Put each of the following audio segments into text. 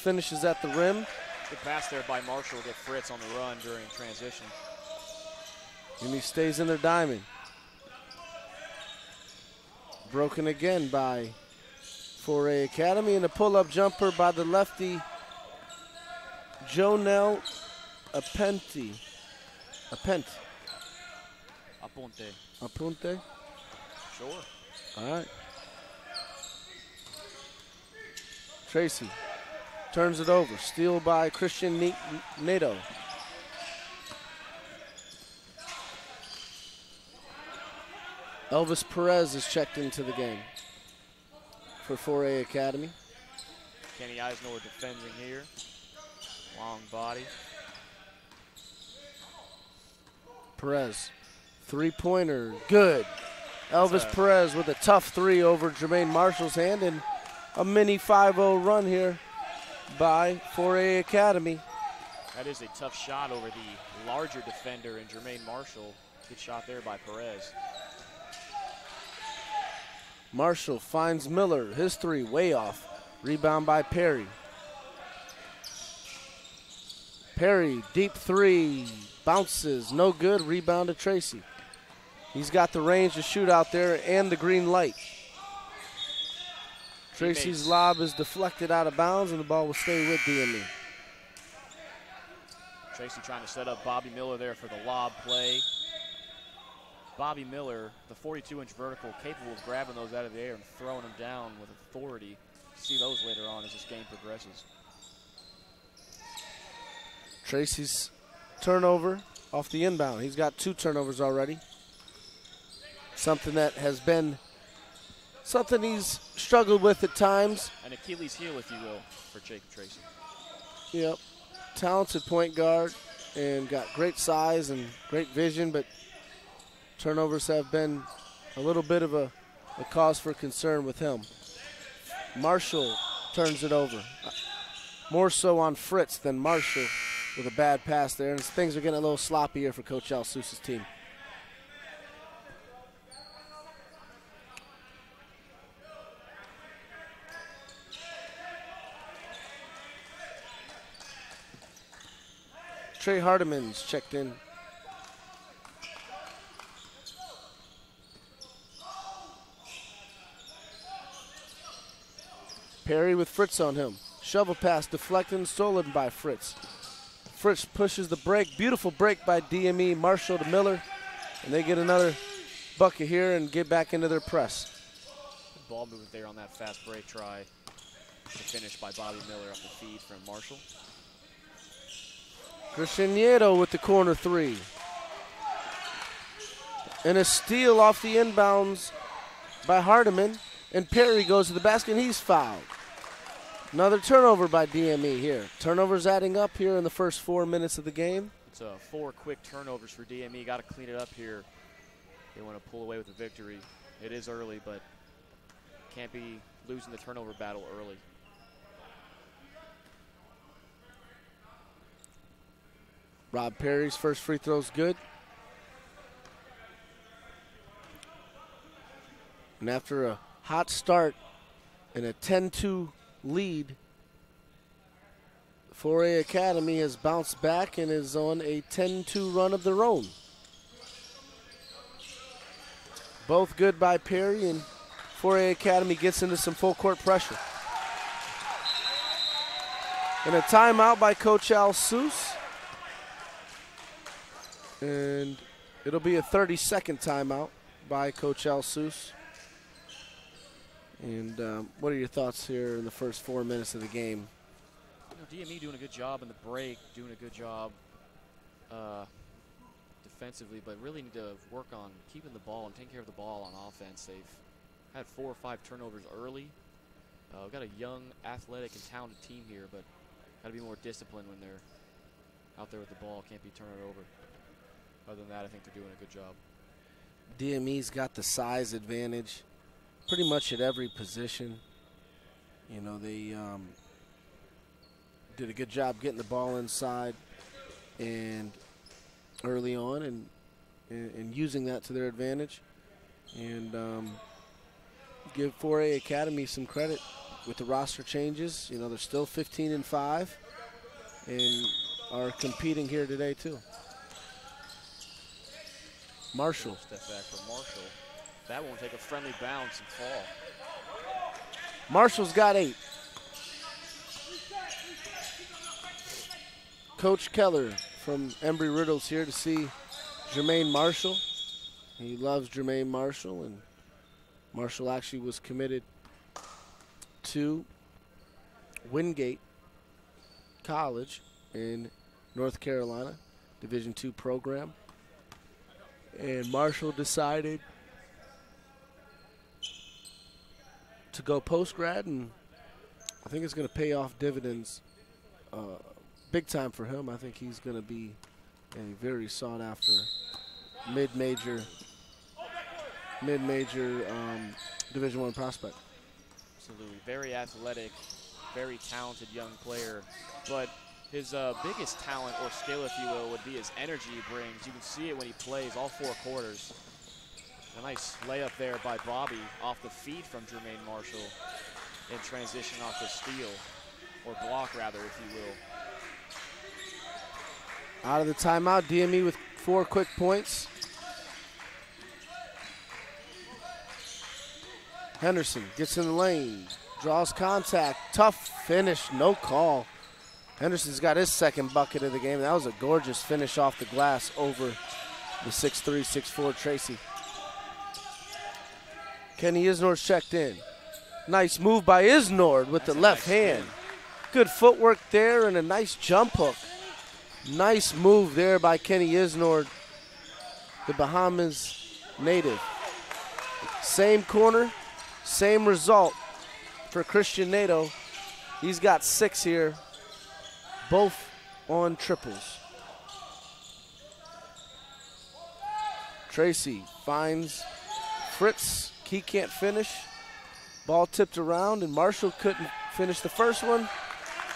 finishes at the rim. Good pass there by Marshall to get Fritz on the run during transition. And he stays in their diamond. Broken again by 4A Academy, and a pull-up jumper by the lefty, Jonel Apente. Apunte? Sure. All right. Tracy turns it over. Steal by Christian Nato. Elvis Perez is checked into the game for 4A Academy. Kenny Eisnor defending here. Long body. Perez, three-pointer, good. Elvis Perez with a tough three over Jermaine Marshall's hand, and a mini 5-0 run here by 4A Academy. That is a tough shot over the larger defender in Jermaine Marshall. Good shot there by Perez. Marshall finds Miller, his three way off. Rebound by Perry. Perry, deep three, bounces, no good, rebound to Tracy. He's got the range to shoot out there and the green light. Tracy's lob is deflected out of bounds, and the ball will stay with DME. Tracy trying to set up Bobby Miller there for the lob play. Bobby Miller, the 42-inch vertical, capable of grabbing those out of the air and throwing them down with authority. See those later on as this game progresses. Tracy's turnover off the inbound. He's got 2 turnovers already. Something that has been something he's struggled with at times. An Achilles heel, if you will, for Jacob Tracy. Yep. Talented point guard and got great size and great vision, but turnovers have been a little bit of a cause for concern with him. Marshall turns it over. More so on Fritz than Marshall with a bad pass there, and things are getting a little sloppy here for Coach Alsus's team. Trey Hardiman's checked in. Perry with Fritz on him. Shovel pass deflected and stolen by Fritz. Fritz pushes the break. Beautiful break by DME. Marshall to Miller. And they get another bucket here and get back into their press. Good ball movement there on that fast break try. To finish by Bobby Miller off the feed from Marshall. Christian Nieto with the corner three. And a steal off the inbounds by Hardiman. And Perry goes to the basket and he's fouled. Another turnover by DME here. Turnovers adding up here in the first 4 minutes of the game. It's 4 quick turnovers for DME. Got to clean it up here. They want to pull away with a victory. It is early, but can't be losing the turnover battle early. Rob Perry's first free throw's good. And after a hot start and a 10-2 lead, 4A Academy has bounced back and is on a 10-2 run of their own. Both good by Perry, and 4A Academy gets into some full court pressure. And a timeout by Coach Alsus. And it'll be a 30-second timeout by Coach Alsus. And what are your thoughts here in the first 4 minutes of the game? You know, DME doing a good job in the break, doing a good job defensively, but really need to work on keeping the ball and taking care of the ball on offense. They've had 4 or 5 turnovers early. We've got a young, athletic, and talented team here, but got to be more disciplined when they're out there with the ball. Can't be turning it over. Other than that, I think they're doing a good job. DME's got the size advantage pretty much at every position. You know, they did a good job getting the ball inside and early on and using that to their advantage. And give 4A Academy some credit with the roster changes, you know, they're still 15-5 and are competing here today too. Marshall. Step back for Marshall. That won't take a friendly bounce and fall. Marshall's got 8. Coach Keller from Embry-Riddle's here to see Jermaine Marshall. He loves Jermaine Marshall, and Marshall actually was committed to Wingate College in North Carolina, Division II program. And Marshall decided to go post-grad, and I think it's going to pay off dividends big time for him. I think he's going to be a very sought-after mid-major Division I prospect. Absolutely. Very athletic, very talented young player. But his biggest talent or skill, if you will, would be his energy he brings. You can see it when he plays all 4 quarters. A nice layup there by Bobby off the feed from Jermaine Marshall in transition off the steal, or block rather, if you will. Out of the timeout, DME with 4 quick points. Henderson gets in the lane, draws contact, tough finish, no call. Henderson's got his second bucket of the game. That was a gorgeous finish off the glass over the 6'3", 6'4" Tracy. Kenny Isnord's checked in. Nice move by Isnord with the left hand. Good footwork there and a nice jump hook. Nice move there by Kenny Isnord, the Bahamas native. Same corner, same result for Christian Nato. He's got 6 here, both on triples. Tracy finds Fritz. He can't finish. Ball tipped around, and Marshall couldn't finish the first one.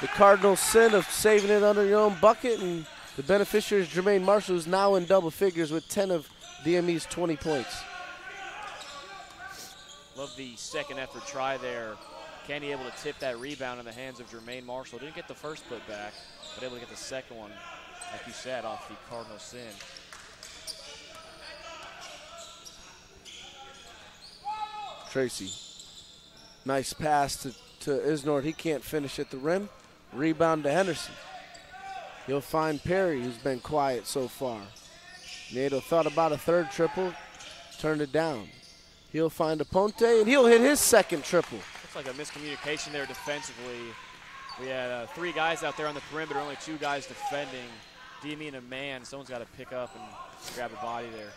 The Cardinals' sin of saving it under your own bucket, and the beneficiary is Jermaine Marshall, who's now in double figures with 10 of DME's 20 points. Love the second effort try there. Kenny able to tip that rebound in the hands of Jermaine Marshall. Didn't get the first put back, but able to get the second one, like you said, off the Cardinals' sin. Tracy, nice pass to Isnord. He can't finish at the rim. Rebound to Henderson. He'll find Perry, who's been quiet so far. Nato thought about a third triple, turned it down. He'll find Aponte, and he'll hit his second triple. Looks like a miscommunication there defensively. We had 3 guys out there on the perimeter, only 2 guys defending. DME and a man. Someone's got to pick up and grab a body there.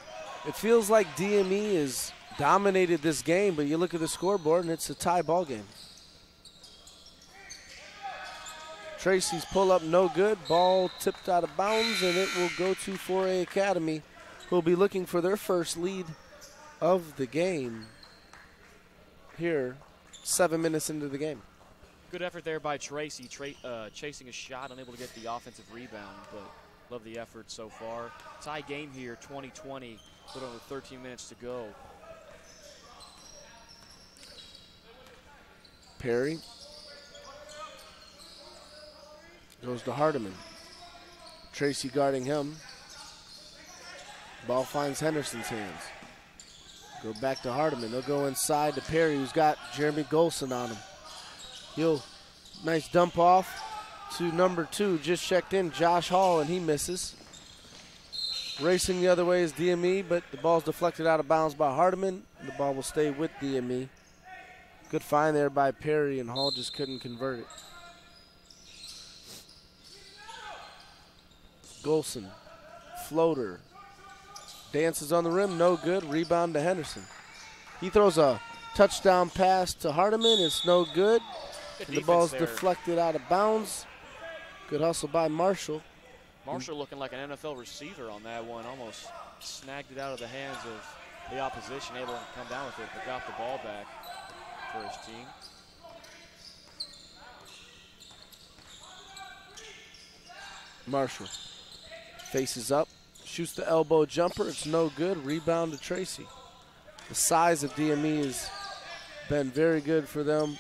It feels like DME has dominated this game, but you look at the scoreboard, and it's a tie ball game. Tracy's pull-up no good. Ball tipped out of bounds, and it will go to 4A Academy, who will be looking for their first lead of the game here 7 minutes into the game. Good effort there by Tracy, chasing a shot, unable to get the offensive rebound, but love the effort so far. Tie game here, 20-20, with over 13 minutes to go. Perry goes to Hardiman. Tracy guarding him. Ball finds Henderson's hands. Go back to Hardiman. They'll go inside to Perry, who's got Jeremy Golson on him. Nice dump off to number 2, just checked in, Josh Hall, and he misses. Racing the other way is DME, but the ball's deflected out of bounds by Hardiman. The ball will stay with DME. Good find there by Perry, and Hall just couldn't convert it. Golson, floater, dances on the rim, no good. Rebound to Henderson. He throws a touchdown pass to Hardiman. It's no good. And the ball's deflected out of bounds. Good hustle by Marshall. Marshall looking like an NFL receiver on that one. Almost snagged it out of the hands of the opposition, able to come down with it, but got the ball back for his team. Marshall faces up, shoots the elbow jumper. It's no good. Rebound to Tracy. The size of DME has been very good for them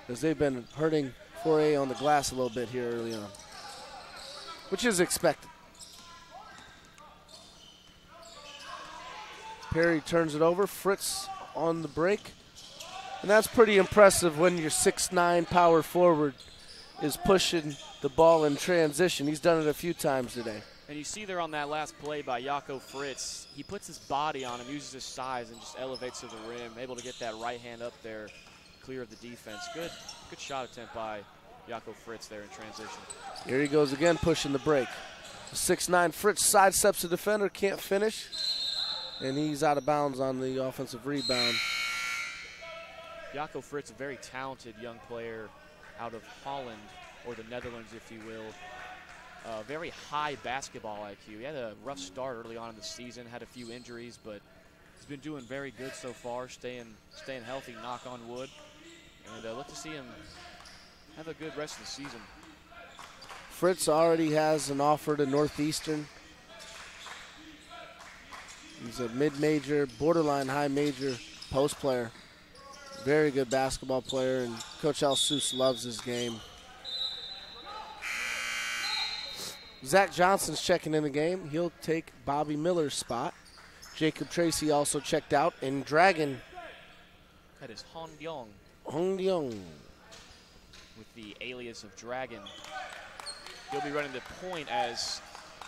as they've been hurting 4A on the glass a little bit here early on, which is expected. Perry turns it over. Fritz on the break. And that's pretty impressive when your 6'9" power forward is pushing the ball in transition. He's done it a few times today. And you see there on that last play by Jaco Fritz, he puts his body on him, uses his size, and just elevates to the rim, able to get that right hand up there, clear of the defense. Good shot attempt by Jaco Fritz there in transition. Here he goes again, pushing the break. 6'9" Fritz sidesteps the defender, can't finish, and he's out of bounds on the offensive rebound. Jaco Fritz, a very talented young player out of Holland, or the Netherlands, if you will. Very high basketball IQ. He had a rough start early on in the season, had a few injuries, but he's been doing very good so far, staying healthy, knock on wood. And look to see him have a good rest of the season. Fritz already has an offer to Northeastern. He's a mid-major, borderline high-major post player. Very good basketball player, and Coach Alsous loves his game. Zach Johnson's checking in the game. He'll take Bobby Miller's spot. Jacob Tracy also checked out, and Dragon. That is Hong Yong. Hong Yong. With the alias of Dragon. He'll be running the point as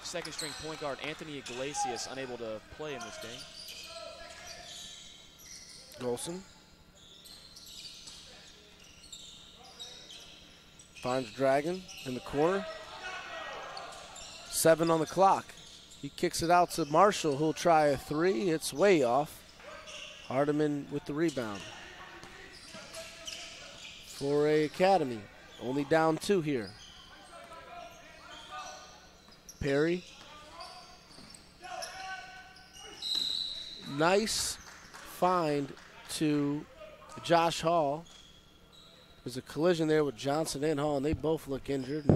second string point guard Anthony Iglesias unable to play in this game. Golson. Finds Dragon in the corner. 7 on the clock. He kicks it out to Marshall, who'll try a 3. It's way off. Hardiman with the rebound. 4A Academy, only down 2 here. Perry. Nice find to Josh Hall. There's a collision there with Johnson and Hall, and they both look injured.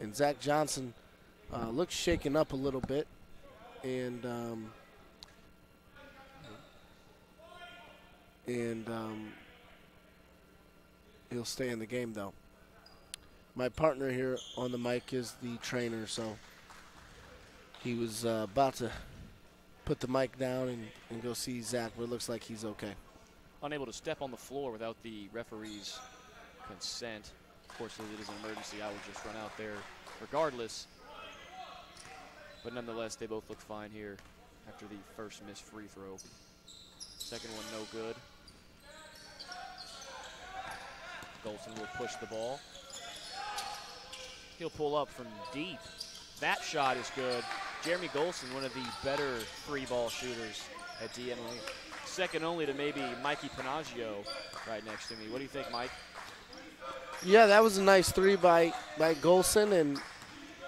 And Zach Johnson looks shaken up a little bit, and he'll stay in the game, though. My partner here on the mic is the trainer, so he was about to put the mic down and go see Zach, but it looks like he's okay. Unable to step on the floor without the referee's consent. Of course, if it is an emergency, I would just run out there regardless. But nonetheless, they both look fine here after the first missed free throw. Second one no good. Golson will push the ball. He'll pull up from deep. That shot is good. Jeremy Golson, one of the better free ball shooters at DME. Second only to maybe Mikey Panaggio right next to me. What do you think, Mike? Yeah, that was a nice 3 by Golson, and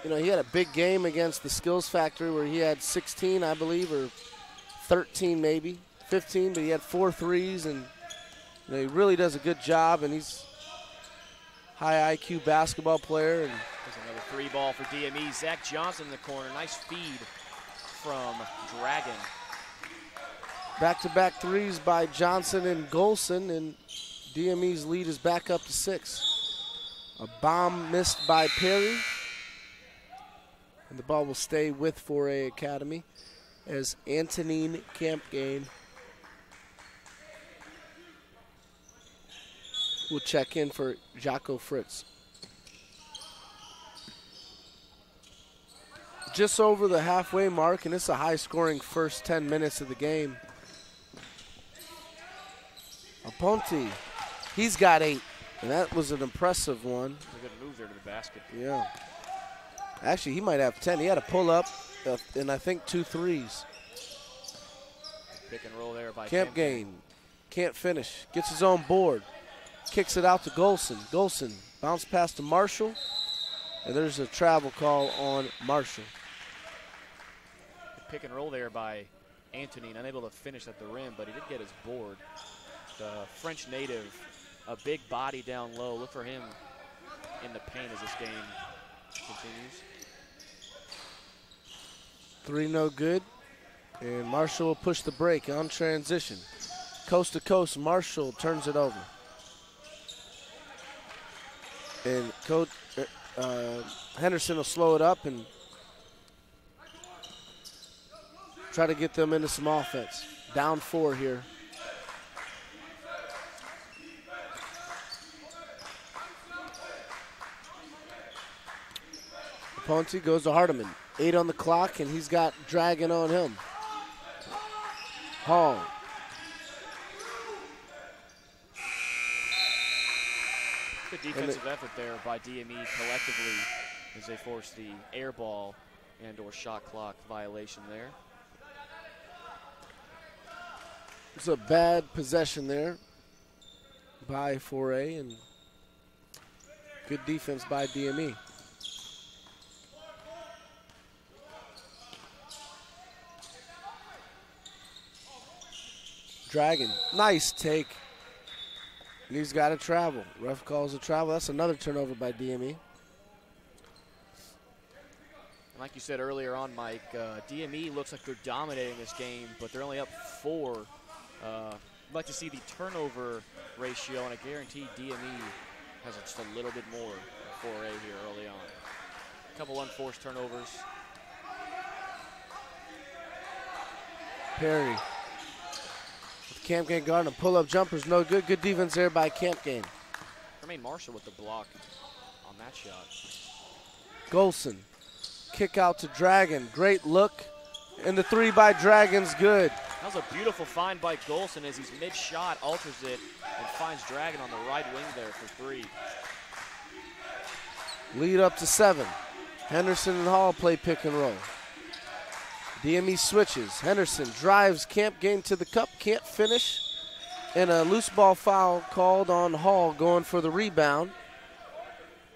you know, he had a big game against the Skills Factory where he had 16, I believe, or 13 maybe, 15, but he had 4 threes, and you know, he really does a good job, and he's high IQ basketball player. And there's another 3 ball for DME. Zach Johnson in the corner. Nice feed from Dragon. Back-to-back 3s by Johnson and Golson, and DME's lead is back up to 6. A bomb missed by Perry. And the ball will stay with 4A Academy as Antonine Campgain will check in for Jaco Fritz. Just over the halfway mark, and it's a high-scoring first 10 minutes of the game. Aponte, he's got 8, and that was an impressive one. A good move there to the basket. Yeah. Actually, he might have 10. He had a pull-up and I think 2 threes. Pick and roll there by Campgain. Can't finish. Gets his own board. Kicks it out to Golson. Golson bounce pass to Marshall, and there's a travel call on Marshall. Pick and roll there by Anthony, unable to finish at the rim, but he did get his board. The French native a big body down low. Look for him in the paint as this game continues. 3 no good. And Marshall will push the break on transition. Coast to coast, Marshall turns it over. And Coach Henderson will slow it up and try to get them into some offense. Down 4 here. Ponte goes to Hardiman. 8 on the clock, and he's got Dragon on him. Hall. Good defensive effort there by DME collectively as they force the air ball and or shot clock violation there. It's a bad possession there by 4A, and good defense by DME. Dragon, nice take. And he's got to travel. Ref calls a travel. That's another turnover by DME. Like you said earlier on, Mike, DME looks like they're dominating this game, but they're only up 4. I'd like to see the turnover ratio, and I guarantee DME has just a little bit more than 4A here early on. A couple unforced turnovers. Perry. Camp Game guard and pull-up jumpers, no good. Good defense there by Camp Game. Jermaine Marshall with the block on that shot. Golson, kick out to Dragon. Great look, and the 3 by Dragon's good. That was a beautiful find by Golson as he's mid-shot, alters it, and finds Dragon on the right wing there for 3. Lead up to 7. Henderson and Hall play pick and roll. DME switches. Henderson drives Camp Game to the cup, can't finish. And a loose ball foul called on Hall going for the rebound.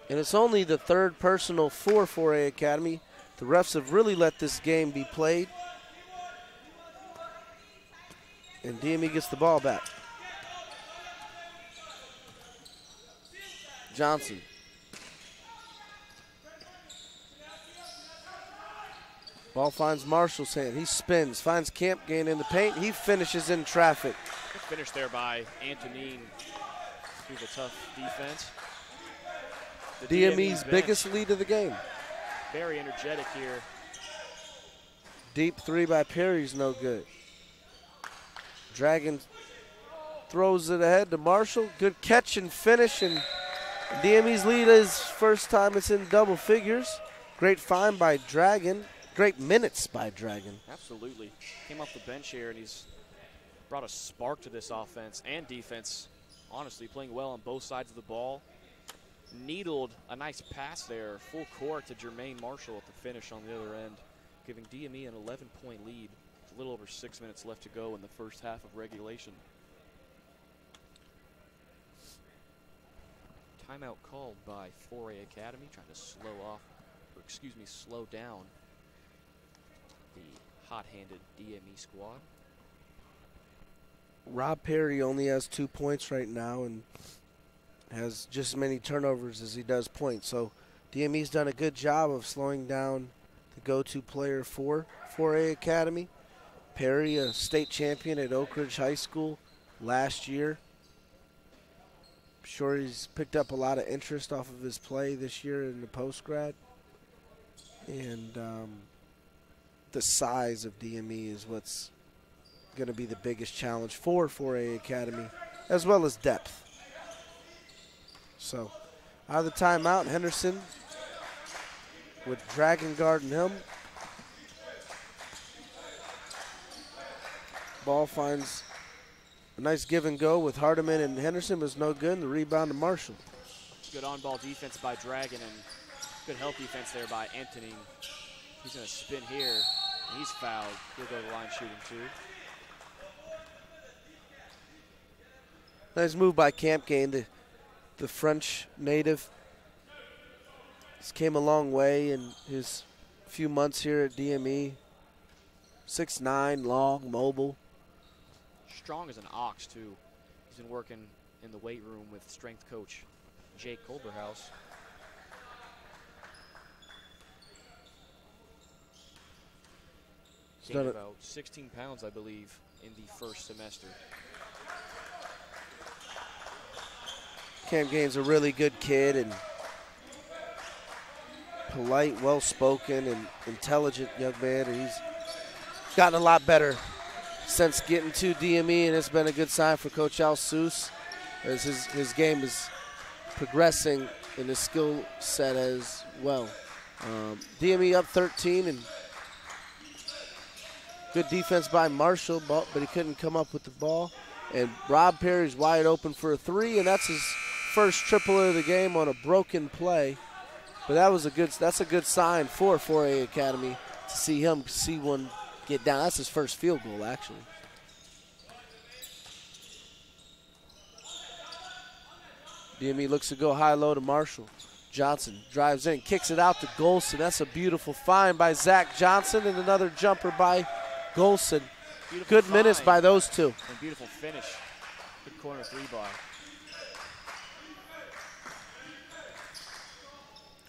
And it's only the 3rd personal for 4A Academy. The refs have really let this game be played. And DME gets the ball back. Johnson. Ball finds Marshall's hand. He spins, finds Camp Game in the paint. He finishes in traffic. Good finish there by Antonine. He's a tough defense. The DME's biggest lead of the game. Very energetic here. Deep 3 by Perry's no good. Dragon throws it ahead to Marshall. Good catch and finish, and DME's lead is first time it's in double figures. Great find by Dragon. Great minutes by Dragon. Absolutely. Came off the bench here, and he's brought a spark to this offense and defense. Honestly, playing well on both sides of the ball. Needled a nice pass there, full court to Jermaine Marshall at the finish on the other end, giving DME an 11-point lead. A little over 6 minutes left to go in the first half of regulation. Timeout called by 4A Academy, trying to slow down the hot-handed DME squad. Rob Perry only has 2 points right now and has just as many turnovers as he does points. So DME's done a good job of slowing down the go-to player for 4A Academy. Perry, a state champion at Oak Ridge High School last year. I'm sure he's picked up a lot of interest off of his play this year in the post-grad. And the size of DME is what's going to be the biggest challenge for 4A Academy, as well as depth. So, out of the timeout, Henderson with Dragon guarding him. Ball finds a nice give and go with Hardiman and Henderson, was no good. And the rebound to Marshall. Good on-ball defense by Dragon and good help defense there by Anthony. He's going to spin here. He's fouled. He'll go to the line shooting 2. Nice move by Camp Game, the French native. He's came a long way in his few months here at DME. 6'9", long, mobile. Strong as an ox, too. He's been working in the weight room with strength coach Jake Culberhouse. Gained about 16 pounds, I believe, in the first semester. Cam Gaines a really good kid and polite, well-spoken, and intelligent young man. And he's gotten a lot better since getting to DME, and it's been a good sign for Coach Al Seuss as his game is progressing in his skill set as well. DME up 13, and good defense by Marshall, but he couldn't come up with the ball. And Rob Perry's wide open for a three, and that's his first triple of the game on a broken play. But that's a good sign for 4A Academy to see one get down. That's his first field goal, actually. DME looks to go high-low to Marshall. Johnson drives in, kicks it out to Golson. That's a beautiful find by Zach Johnson, and another jumper by Golson. Good minutes by those two. And beautiful finish. Good corner three ball.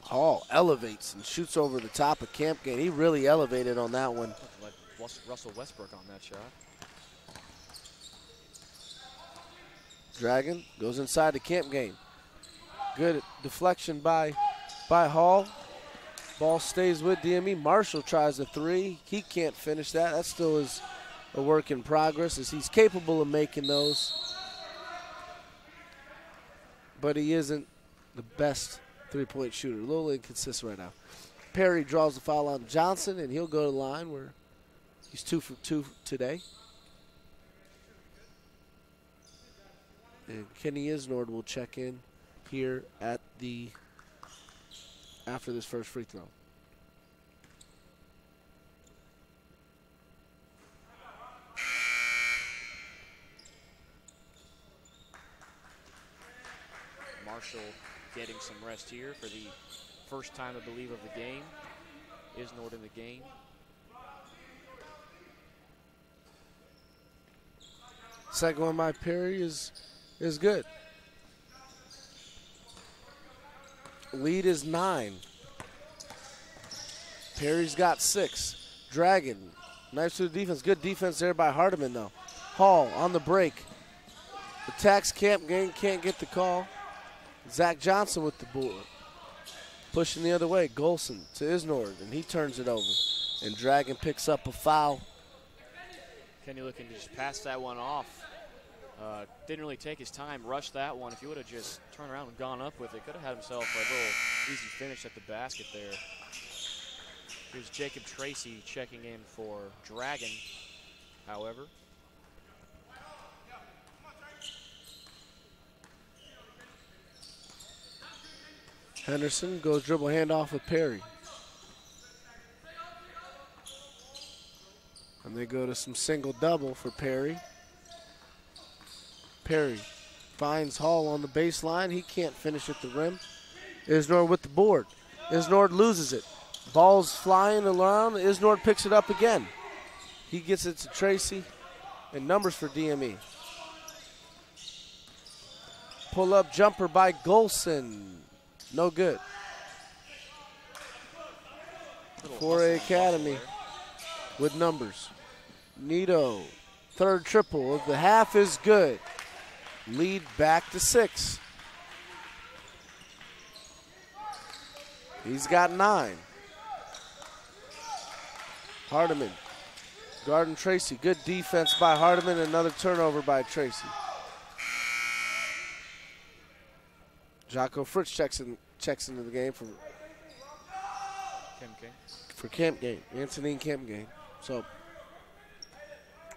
Hall elevates and shoots over the top of Camp Gain. He really elevated on that one. Like Russell Westbrook on that shot. Dragon goes inside to Camp Gain. Good deflection by Hall. Ball stays with DME. Marshall tries a three. He can't finish that. That still is a work in progress as he's capable of making those. But he isn't the best three-point shooter. A little inconsistent right now. Perry draws the foul on Johnson, and he'll go to the line where he's 2 for 2 today. And Kenny Isnord will check in here after this first free throw. Marshall getting some rest here for the first time, I believe, of the game. Isnord in the game. Second one by Perry is good. Lead is 9. Perry's got 6. Dragon, nice to the defense. Good defense there by Hardiman, though. Hall on the break. Attacks Camp Gain, can't get the call. Zach Johnson with the board. Pushing the other way, Golson to Isnord, and he turns it over. And Dragon picks up a foul. Kenny looking to just pass that one off. Didn't really take his time, rushed that one. If he would have just turned around and gone up with it, could have had himself a little easy finish at the basket there. Here's Jacob Tracy checking in for Dragon, however. Henderson goes dribble handoff with Perry. And they go to some single-double for Perry. Perry finds Hall on the baseline. He can't finish at the rim. Isnord with the board. Isnord loses it. Ball's flying around. Isnord picks it up again. He gets it to Tracy. And numbers for DME. Pull-up jumper by Golson. No good. 4A Academy with numbers. Nito, third triple of the half is good. Lead back to 6. He's got 9. Hardiman, guarding Tracy. Good defense by Hardiman. Another turnover by Tracy. Jocko Fritz checks into the game for Camp Gain. Anthony Camp Gain. So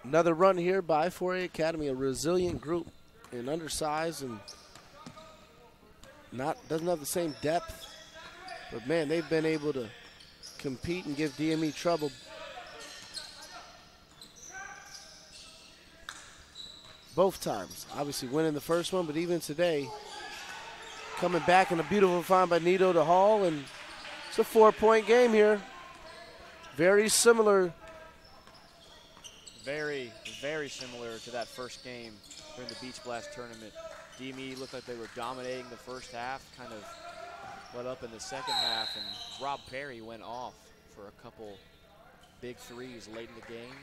another run here by 4A Academy, a resilient group and undersized and doesn't have the same depth. But man, they've been able to compete and give DME trouble. Both times. Obviously winning the first one, but even today, coming back in a beautiful find by Nito to Hall, and it's a 4-point game here. Very similar. Very, very similar to that first game during the Beach Blast tournament. DME looked like they were dominating the first half, kind of let up in the second half, and Rob Perry went off for a couple big threes late in the game.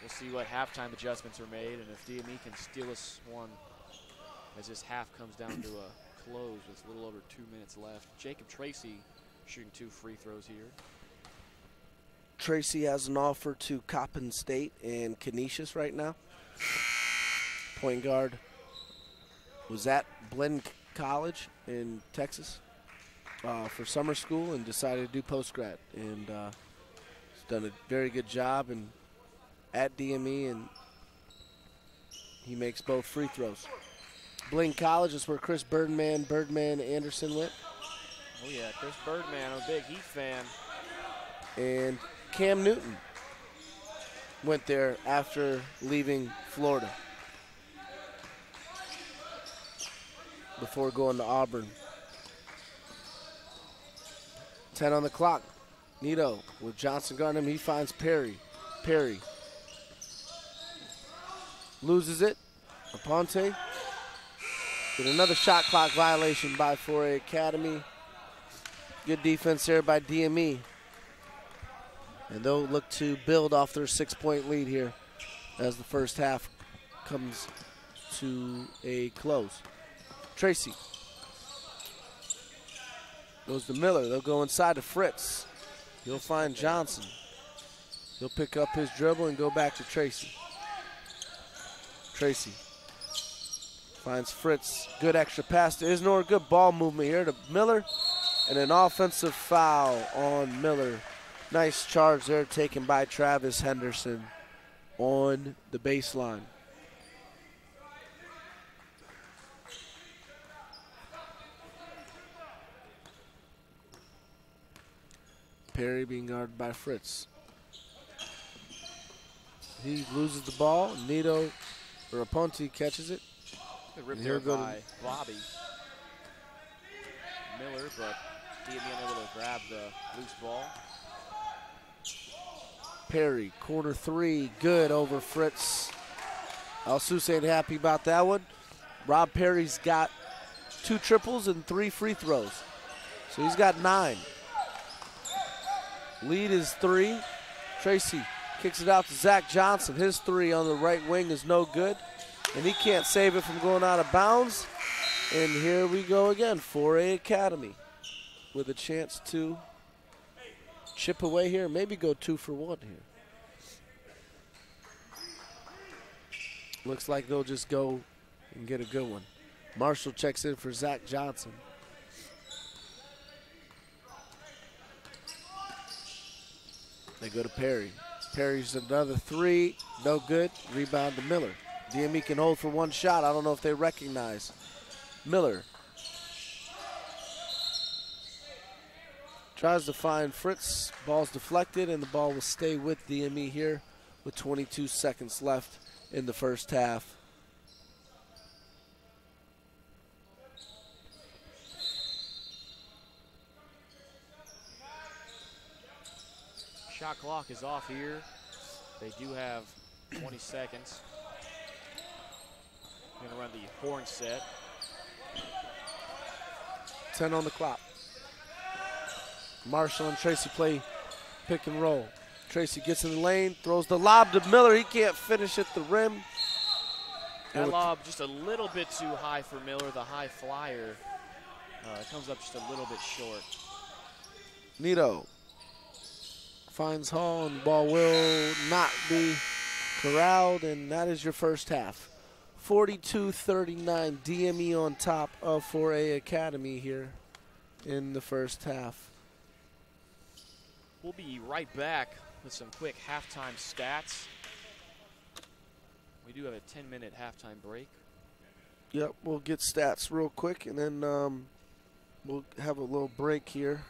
We'll see what halftime adjustments are made, and if DME can steal us one as this half comes down to a close with a little over 2 minutes left. Jacob Tracy shooting 2 free throws here. Tracy has an offer to Coppin State and Canisius right now. Point guard was at Blinn College in Texas for summer school and decided to do post-grad. And he's done a very good job and at DME, and he makes both free throws. Blinn College is where Chris Birdman Anderson went. Oh yeah, Chris Birdman, I'm a big Heat fan. And Cam Newton went there after leaving Florida before going to Auburn. 10 on the clock. Nito with Johnson guarding him. He finds Perry. Perry loses it. Aponte with another shot clock violation by 4A Academy. Good defense there by DME. And they'll look to build off their 6-point lead here as the first half comes to a close. Tracy goes to Miller. They'll go inside to Fritz. He'll find Johnson. He'll pick up his dribble and go back to Tracy. Tracy finds Fritz. Good extra pass to Isnor. Good ball movement here to Miller. And an offensive foul on Miller. Nice charge there taken by Travis Henderson on the baseline. Perry being guarded by Fritz. He loses the ball. Nito or Aponte catches it. Good rip there by Bobby Miller, but DME unable to grab the loose ball. Perry, corner 3, good over Fritz. Alsus ain't happy about that one. Rob Perry's got 2 triples and 3 free throws. So he's got 9. Lead is 3. Tracy kicks it out to Zach Johnson. His 3 on the right wing is no good. And he can't save it from going out of bounds. And here we go again, 4A Academy with a chance to chip away here, maybe go 2 for 1 here. Looks like they'll just go and get a good one. Marshall checks in for Zach Johnson. They go to Perry. Perry's another 3, no good. Rebound to Miller. DME can hold for 1 shot. I don't know if they recognize Miller. Tries to find Fritz. Ball's deflected, and the ball will stay with DME here with 22 seconds left in the first half. Shot clock is off here. They do have 20 seconds. Going to run the horn set. 10 on the clock. Marshall and Tracy play pick and roll. Tracy gets in the lane, throws the lob to Miller. He can't finish at the rim. That lob just a little bit too high for Miller, the high flyer. Comes up just a little bit short. Nito finds Hall, and the ball will not be corralled, and that is your first half. 42-39, DME on top of 4A Academy here in the first half. We'll be right back with some quick halftime stats. We do have a 10-minute halftime break. Yep, we'll get stats real quick, and then we'll have a little break here.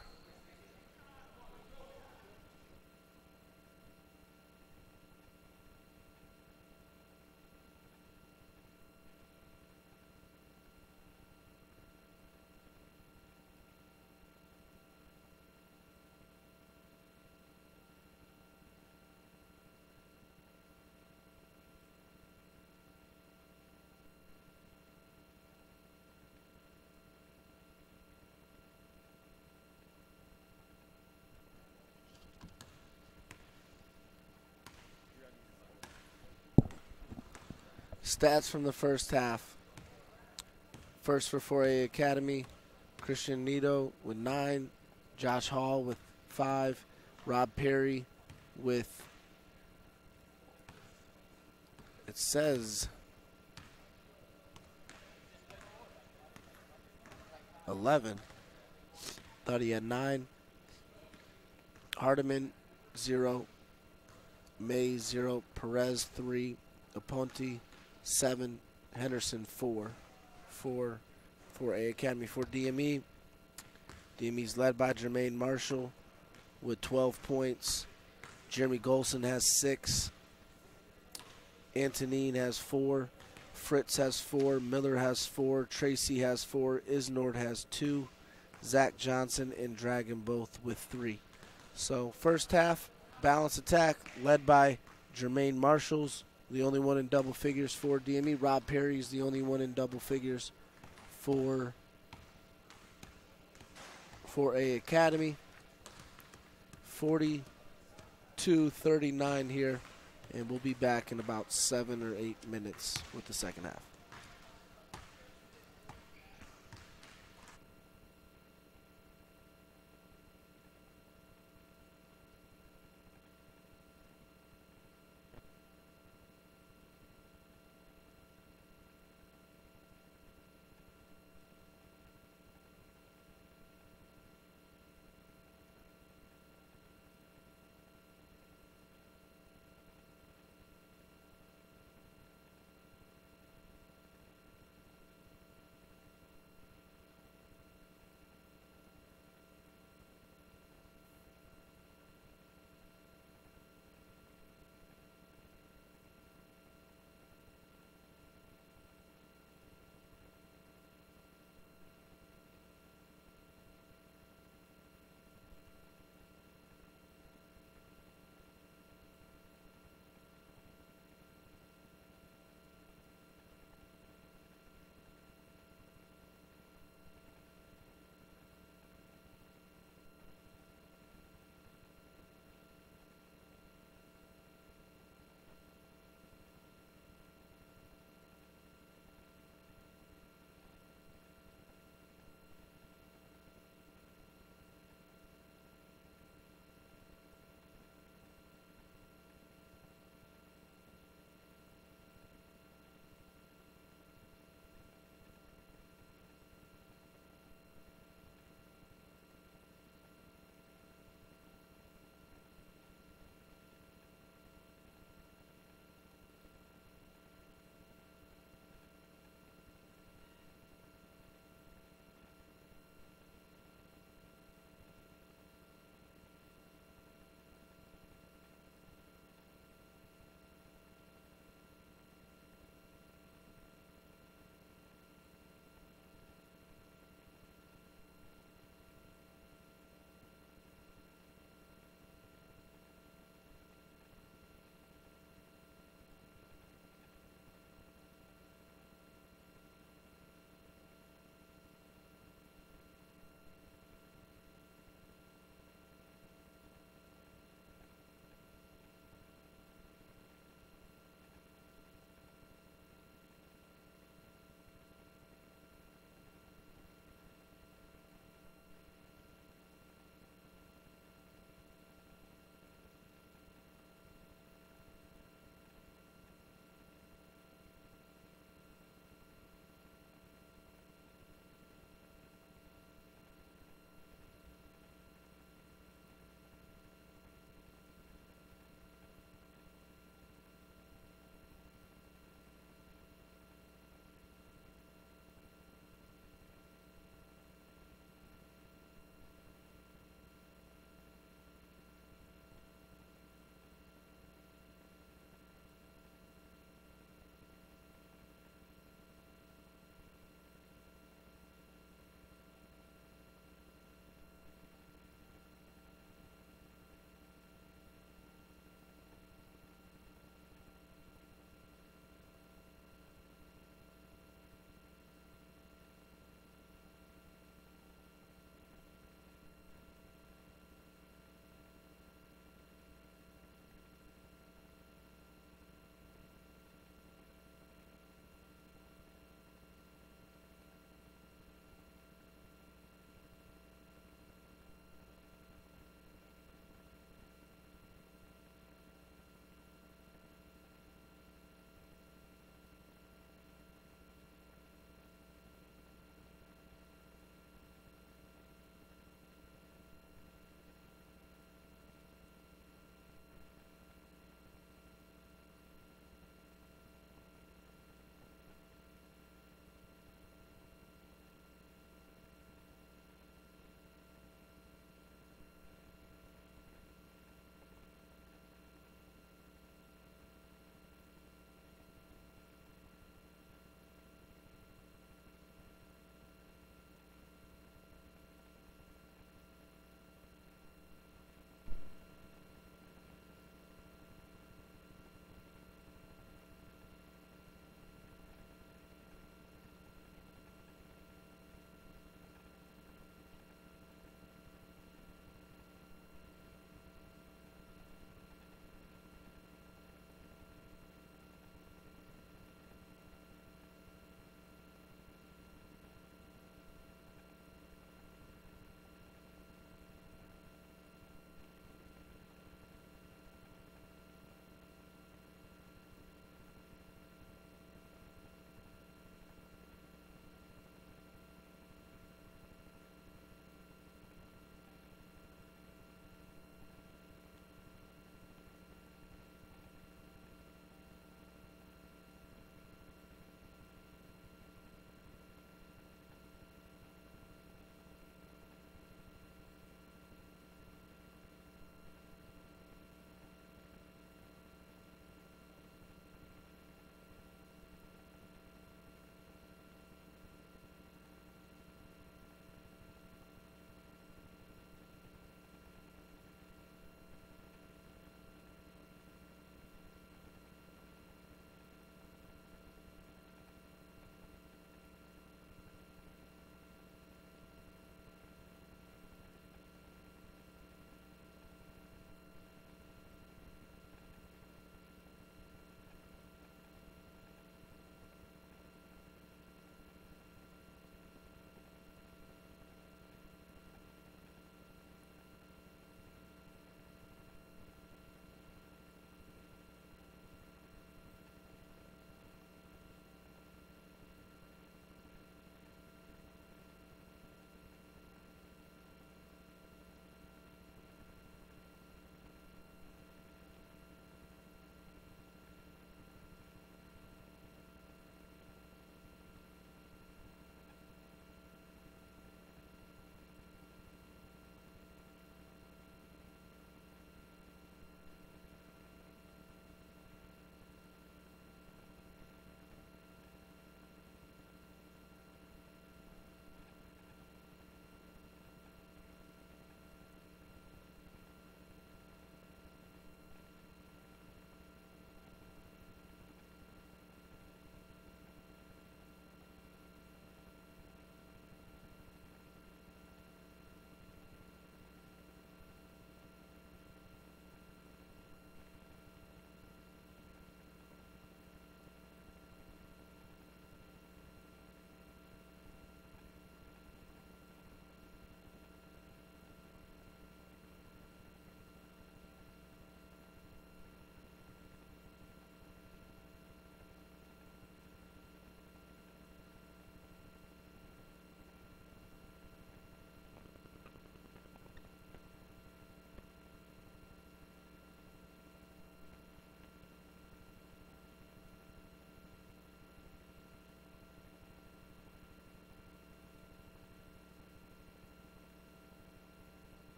Stats from the first half. First for 4A Academy, Christian Nito with 9, Josh Hall with 5, Rob Perry with, it says, 11. Thought he had 9. Hardiman, 0. May, 0. Perez, 3. Aponte, 7. Henderson, 4. For A Academy. For DME, DME's led by Jermaine Marshall with 12 points. Jeremy Golson has 6. Antonine has 4. Fritz has 4. Miller has 4. Tracy has 4. Isnord has 2. Zach Johnson and Dragon both with 3. So first half, balanced attack led by Jermaine Marshall's the only one in double figures for DME. Rob Perry's the only one in double figures for A Academy. 42-39 here, and we'll be back in about 7 or 8 minutes with the second half.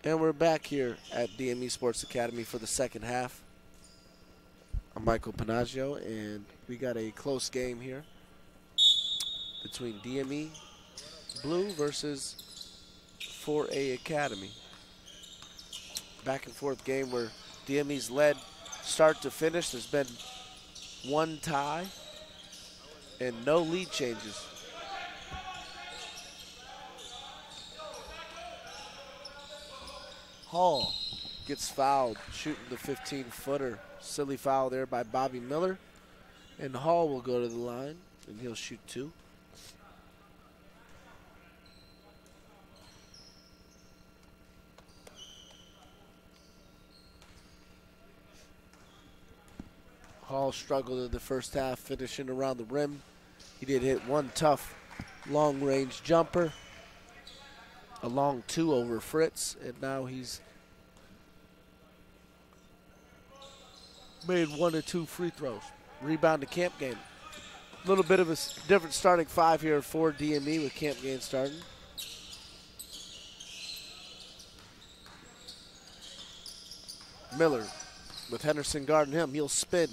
And we're back here at DME Sports Academy for the second half. I'm Michael Panaggio, and we got a close game here between DME Blue versus 4A Academy. Back and forth game where DME's led start to finish. There's been one tie and no lead changes. Hall gets fouled, shooting the 15-footer. Silly foul there by Bobby Miller. And Hall will go to the line, and he'll shoot 2. Hall struggled in the first half, finishing around the rim. He did hit one tough long-range jumper. A long 2 over Fritz, and now he's made 1 or 2 free throws. Rebound to Camp Game. A little bit of a different starting 5 here for DME with Camp Game starting. Miller with Henderson guarding him. He'll spin,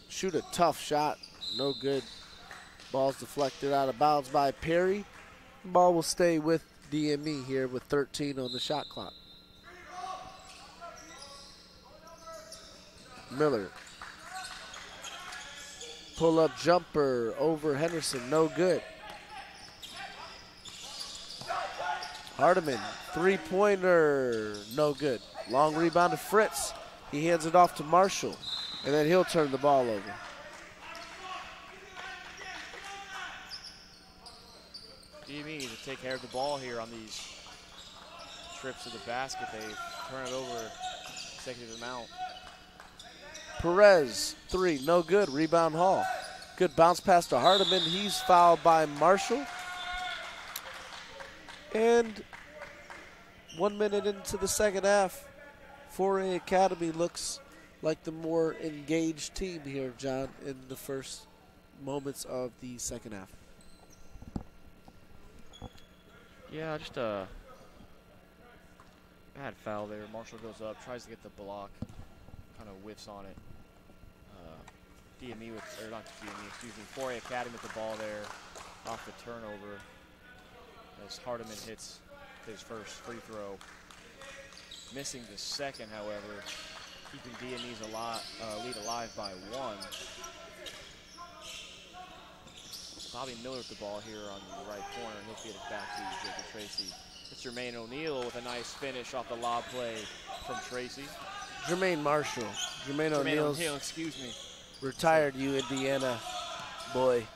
shoot a tough shot, no good. Ball's deflected out of bounds by Perry. Ball will stay with DME here with 13 on the shot clock. Miller. Pull-up jumper over Henderson, no good. Hardiman, 3-pointer, no good. Long rebound to Fritz. He hands it off to Marshall, and then he'll turn the ball over. DME needs to take care of the ball here on these trips to the basket. They turn it over consecutive amount. Perez, 3, no good. Rebound Hall. Good bounce pass to Hardiman. He's fouled by Marshall. And 1 minute into the second half, 4A Academy looks like the more engaged team here, John, in the first moments of the second half. Yeah, just a bad foul there. Marshall goes up, tries to get the block, kind of whiffs on it. DME with, or not DME, excuse me, 4A Academy with the ball there off the turnover as Hardiman hits his first free throw. Missing the second, however, keeping DME's lead alive by 1. Bobby Miller with the ball here on the right corner. He'll get it back to Jacob Tracy. It's Jermaine O'Neal with a nice finish off the lob play from Tracy. Jermaine Marshall. Jermaine O'Neal's excuse me. Retired Indiana boy.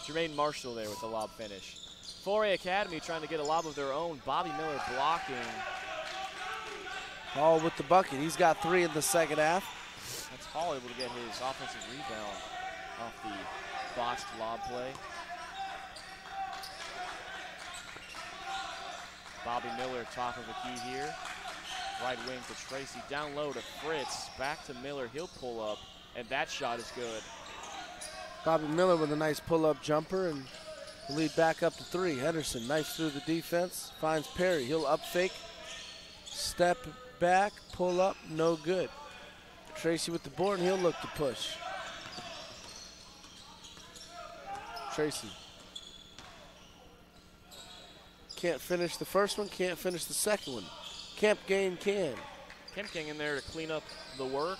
Jermaine Marshall there with the lob finish. 4A Academy trying to get a lob of their own. Bobby Miller blocking. Hall with the bucket. He's got 3 in the second half. That's Hall able to get his offensive rebound off the botched lob play. Bobby Miller top of the key here. Right wing to Tracy. Down low to Fritz. Back to Miller. He'll pull up, and that shot is good. Bobby Miller with a nice pull-up jumper and lead back up to 3. Henderson, nice through the defense. Finds Perry. He'll up fake. Step back, pull up, no good. Tracy with the board, and he'll look to push. Tracy. Can't finish the first one, can't finish the second one. Kemp Game can. Kemp King in there to clean up the work.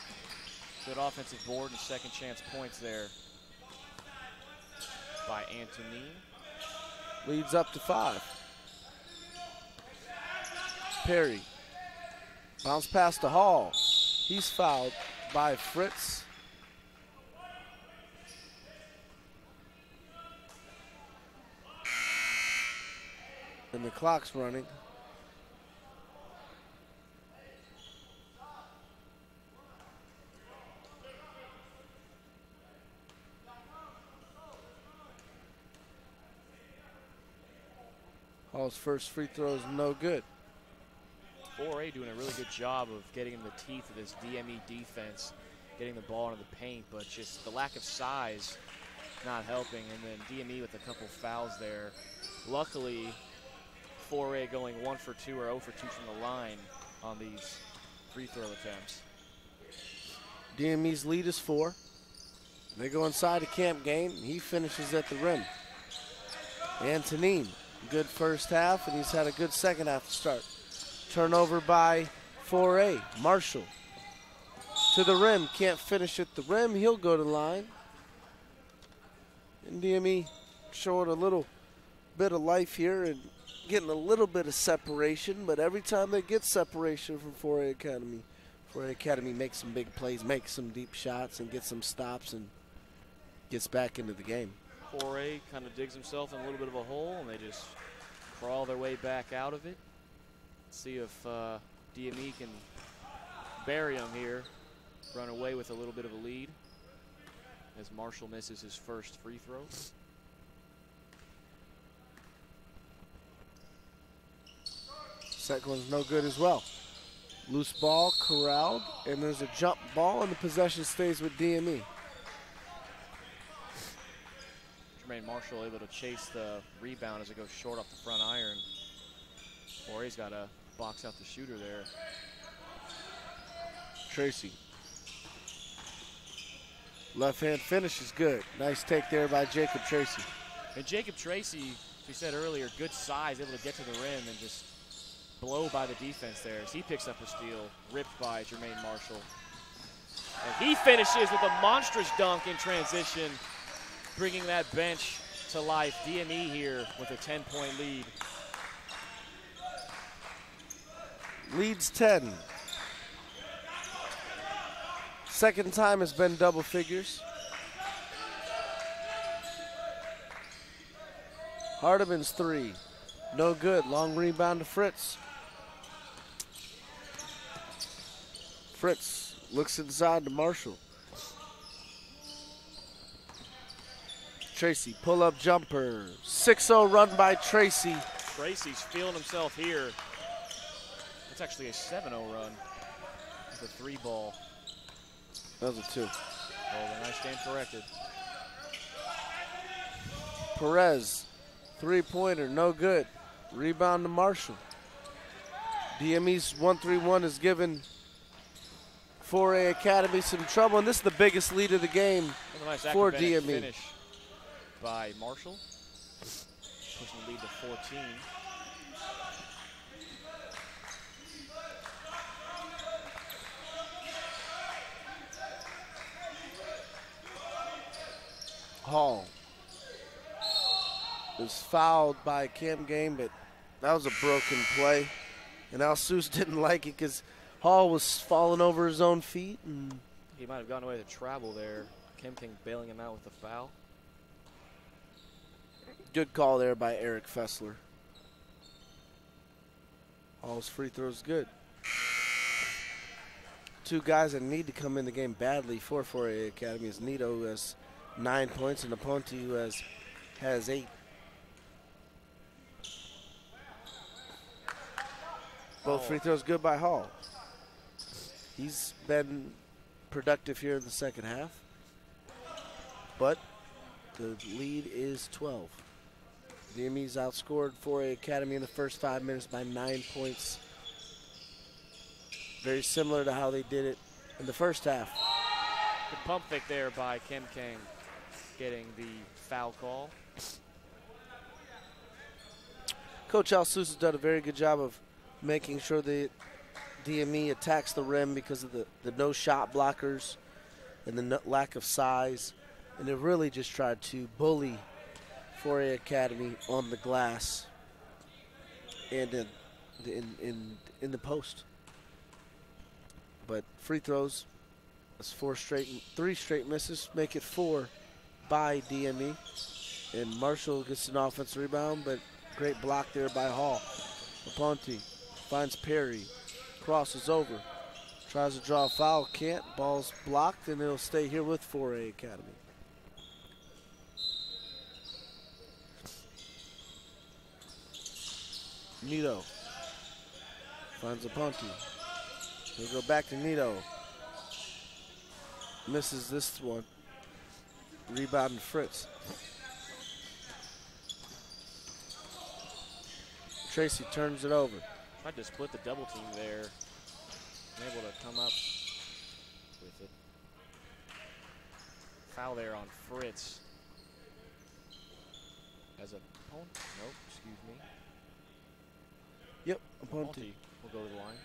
Good offensive board and second chance points there by Antonine. Leads up to 5. Perry. Bounce pass to Hall. He's fouled by Fritz. And the clock's running. Hall's first free throw is no good. 4A doing a really good job of getting in the teeth of this DME defense, getting the ball into the paint, but just the lack of size not helping. And then DME with a couple fouls there. Luckily, 4A going 1 for 2 or 0 for 2 from the line on these free throw attempts. DME's lead is 4. They go inside the camp game. He finishes at the rim. Antonin, good first half, and he's had a good second half to start. Turnover by 4A. Marshall to the rim. Can't finish at the rim. He'll go to the line. And DME showing a little bit of life here and getting a little bit of separation, but every time they get separation from 4A Academy, 4A Academy makes some big plays, makes some deep shots, and gets some stops and gets back into the game. 4A kind of digs himself in a little bit of a hole, and they just crawl their way back out of it. See if DME can bury him here, run away with a little bit of a lead as Marshall misses his first free throw. Second one's no good as well. Loose ball corralled, and there's a jump ball, and the possession stays with DME. Jermaine Marshall able to chase the rebound as it goes short off the front iron. 4A's got to box out the shooter there. Tracy. Left hand finish is good. Nice take there by Jacob Tracy. And Jacob Tracy, as we said earlier, good size, able to get to the rim and just blow by the defense there as he picks up a steal, ripped by Jermaine Marshall. And he finishes with a monstrous dunk in transition, bringing that bench to life. DME here with a 10-point lead. Leads 10. Second time has been double figures. Hardiman's 3. No good. Long rebound to Fritz. Fritz looks inside to Marshall. Tracy, pull-up jumper. 6-0 run by Tracy. Tracy's feeling himself here. That's actually a 7-0 run with a 3 ball. That was a 2. Oh, the nice stand corrected. Perez, 3-pointer, no good. Rebound to Marshall. DME's 1-3-1 has given 4A Academy some trouble, and this is the biggest lead of the game Nice for acrobatic DME. Finish by Marshall, pushing the lead to 14. Hall is fouled by Cam Game, but that was a broken play. And Alsus didn't like it because Hall was falling over his own feet. And he might have gone away to travel there. Kim King bailing him out with the foul. good call there by Eric Fessler. Hall's free throws good. Two guys that need to come in the game badly for 4A Academy is Nito, who has 9 points, and Aponte, who has 8. Both free throws good by Hall. He's been productive here in the second half, but the lead is 12. DME's outscored 4A Academy in the first 5 minutes by 9 points. Very similar to how they did it in the first half. Good pump fake there by Kim King, getting the foul call. Coach Alsus has done a very good job of making sure that DME attacks the rim because of the no shot blockers and the lack of size. And they really just tried to bully 4A Academy on the glass and in the post. But free throws, that's 3 straight misses, make it 4 by DME. And Marshall gets an offensive rebound, but great block there by Hall. Aponte finds Perry, crosses over, tries to draw a foul, can't. Ball's blocked, and it'll stay here with 4A Academy. Nito finds Aponte. He'll go back to Nito. Misses this one. Rebound to Fritz. Tracy turns it over. Tried to split the double team there. Able to come up with it. Foul there on Fritz. As a Ponte, nope, excuse me. Yep, Ponte will go to the line.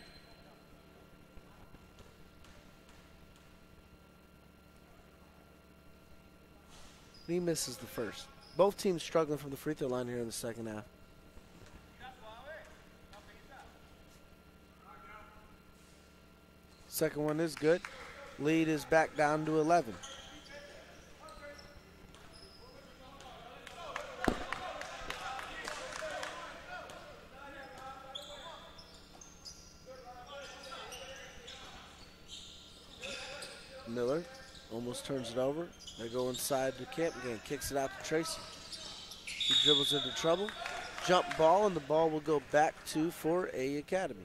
He misses the first. Both teams struggling from the free throw line here in the second half. Second one is good. Lead is back down to 11. Miller almost turns it over. They go inside to Camp again. Kicks it out to Tracy. He dribbles into trouble. Jump ball, and the ball will go back to 4A Academy.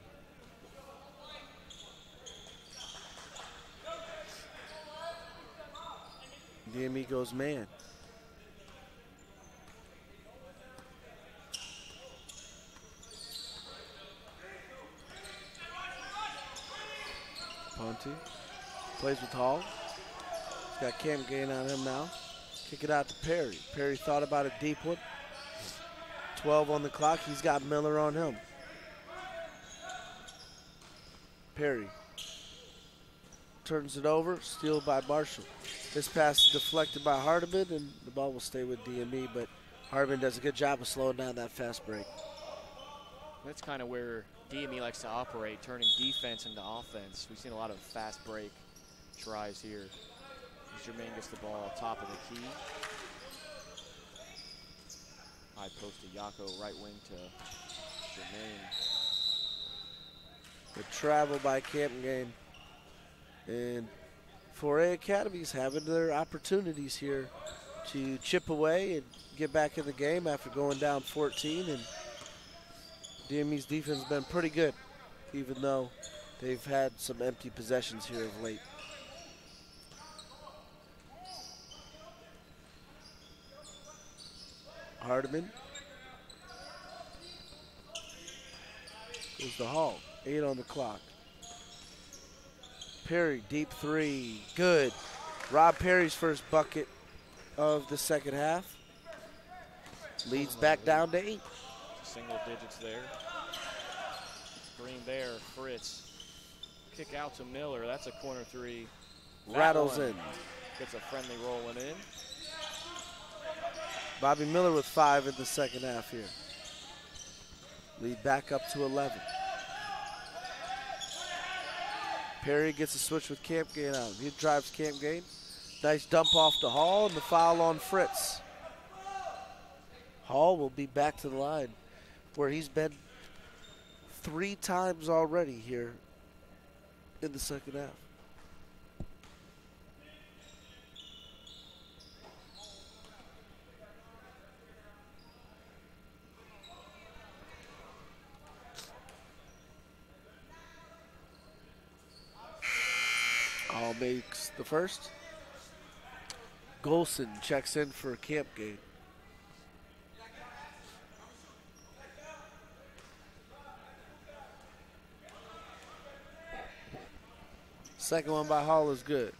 DME goes man. Ponte plays with Hall. He's got Cam Gain on him now. Kick it out to Perry. Perry thought about a deep one. 12 on the clock. He's got Miller on him. Perry turns it over. Steal by Marshall. This pass is deflected by Hardiman, and the ball will stay with DME, but Hardiman does a good job of slowing down that fast break. That's kind of where DME likes to operate, turning defense into offense. We've seen a lot of fast break tries here. Jermaine gets the ball top of the key. High post to Yako, right wing to Jermaine. The travel by Camp Game. And 4A Academy's having their opportunities here to chip away and get back in the game after going down 14. And DME's defense has been pretty good, even though they've had some empty possessions here of late. Hardiman. Here's the Hall. 8 on the clock. Perry, deep three. Good. Rob Perry's first bucket of the second half. Leads back down to 8. Single digits there. Green there, Fritz. Kick out to Miller. That's a corner three. Rattles in. Gets a friendly rolling in. Bobby Miller with 5 in the second half here. Lead back up to 11. Perry gets a switch with Camp Gain out. He drives Camp Gain. Nice dump off to Hall, and the foul on Fritz. Hall will be back to the line where he's been 3 times already here in the second half. Hall makes the first. Golson checks in for Camp Gain. Second one by Hall is good.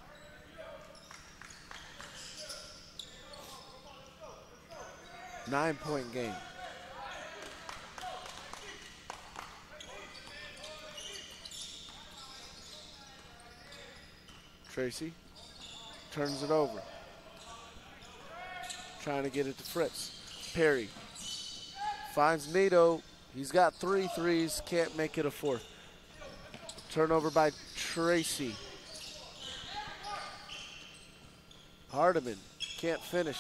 Nine-point game. Tracy turns it over. Trying to get it to Fritz. Perry finds Nato. He's got 3 threes, can't make it a 4th. Turnover by Tracy. Hardiman can't finish.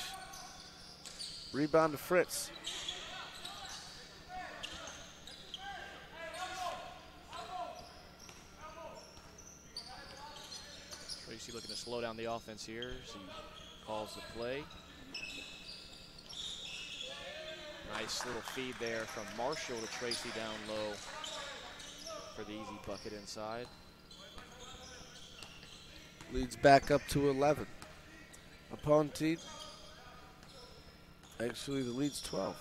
Rebound to Fritz. Tracy looking to slow down the offense here as he calls the play. Nice little feed there from Marshall to Tracy down low for the easy bucket inside. Leads back up to 11. Ponte. Actually, the lead's 12.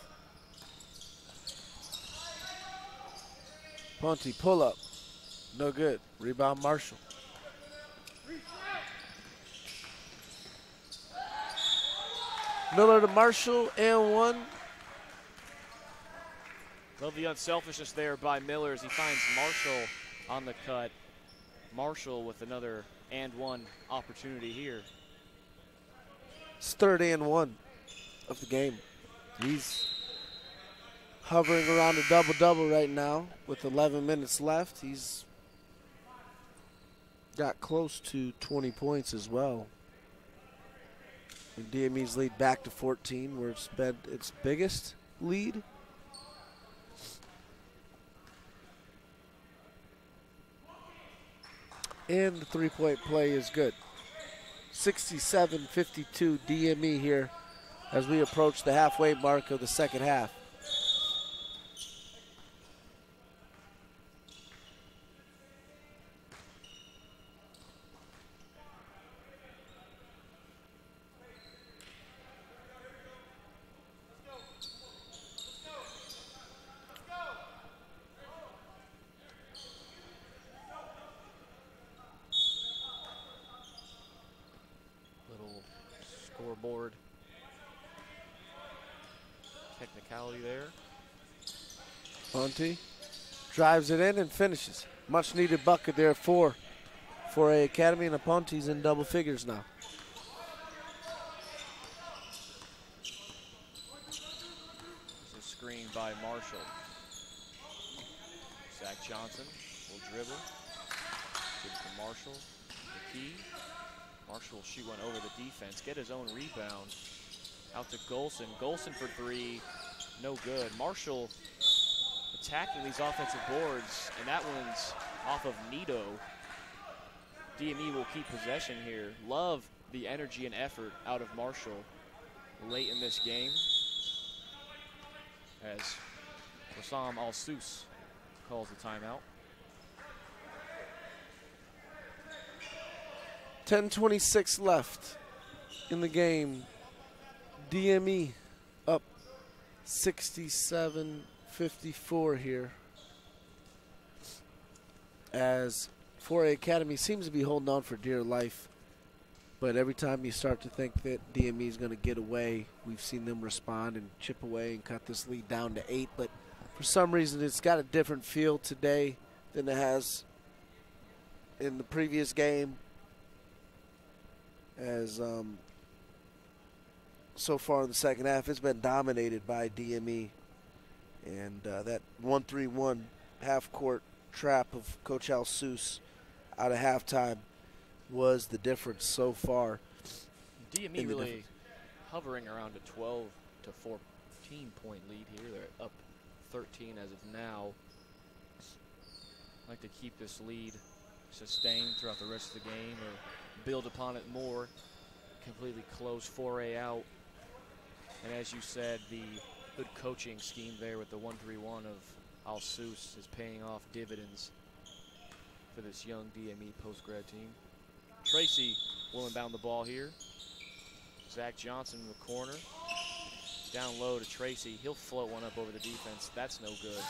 Ponte pull up. No good. Rebound Marshall. Miller to Marshall and one. Love the unselfishness there by Miller as he finds Marshall on the cut. Marshall with another and one opportunity here. It's third and one of the game. He's hovering around a double-double right now with 11 minutes left. He's got close to 20 points as well. And DME's lead back to 14, where it's been its biggest lead. And the three-point play is good. 67-52 DME here as we approach the halfway mark of the second half. Scoreboard technicality there. Ponte drives it in and finishes. Much needed bucket there for a Academy, and Ponte's in double figures now. This is screened by Marshall. Zach Johnson will dribble. Give it to Marshall. The key. Marshall will shoot one over the defense, get his own rebound. Out to Golson. Golson for three, no good. Marshall attacking these offensive boards, and that one's off of Nito. DME will keep possession here. Love the energy and effort out of Marshall late in this game as Rassam Al-Sus calls the timeout. 10:26 left in the game. DME up 67-54 here, as 4A Academy seems to be holding on for dear life. But every time you start to think that DME is going to get away, we've seen them respond and chip away and cut this lead down to 8. But for some reason, it's got a different feel today than it has in the previous game. As so far in the second half, it's been dominated by DME. And that 1-3-1 half-court trap of Coach Al-Sus out of halftime was the difference so far. DME really hovering around a 12 to 14 point lead here. They're up 13 as of now. Like to keep this lead sustained throughout the rest of the game or build upon it more. Completely close 4A out. And as you said, the good coaching scheme there with the 1-3-1 of Al-Sus is paying off dividends for this young DME post-grad team. Tracy will inbound the ball here. Zach Johnson in the corner. Down low to Tracy. He'll float one up over the defense. That's no good.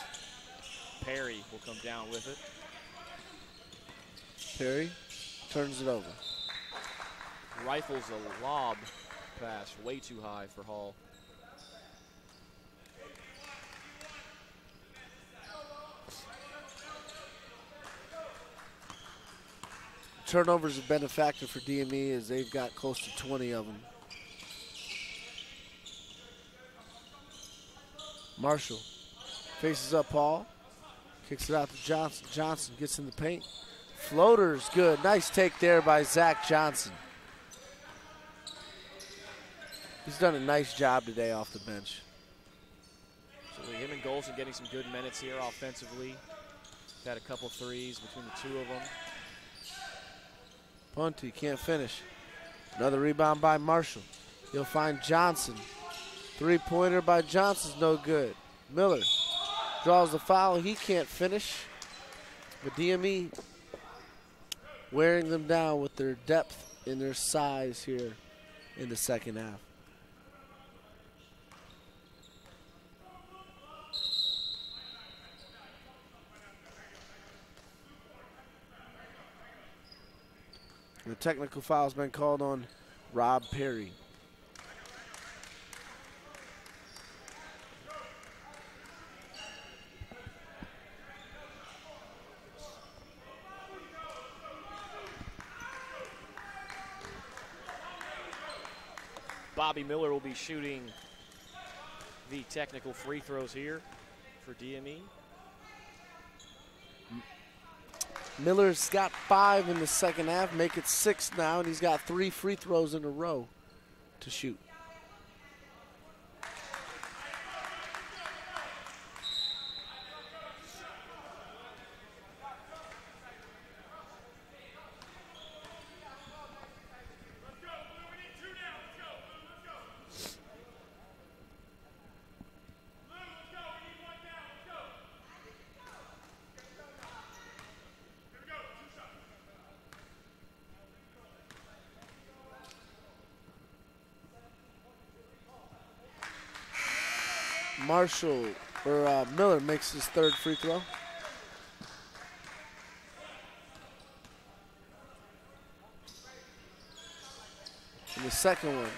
Perry will come down with it. Perry turns it over. Rifles a lob pass way too high for Hall. Turnovers have been a factor for DME as they've got close to 20 of them. Marshall faces up Hall, kicks it out to Johnson. Johnson gets in the paint. Floater's good. Nice take there by Zach Johnson. He's done a nice job today off the bench. So him and Golson getting some good minutes here offensively. Had a couple threes between the two of them. Ponte can't finish. Another rebound by Marshall. He'll find Johnson. Three-pointer by Johnson's no good. Miller draws the foul. He can't finish. But DME wearing them down with their depth and their size here in the second half. The technical foul's been called on Rob Perry. Bobby Miller will be shooting the technical free throws here for DME. Miller's got 5 in the second half, make it 6 now, and he's got 3 free throws in a row to shoot. Miller makes his 3rd free throw. And the second one.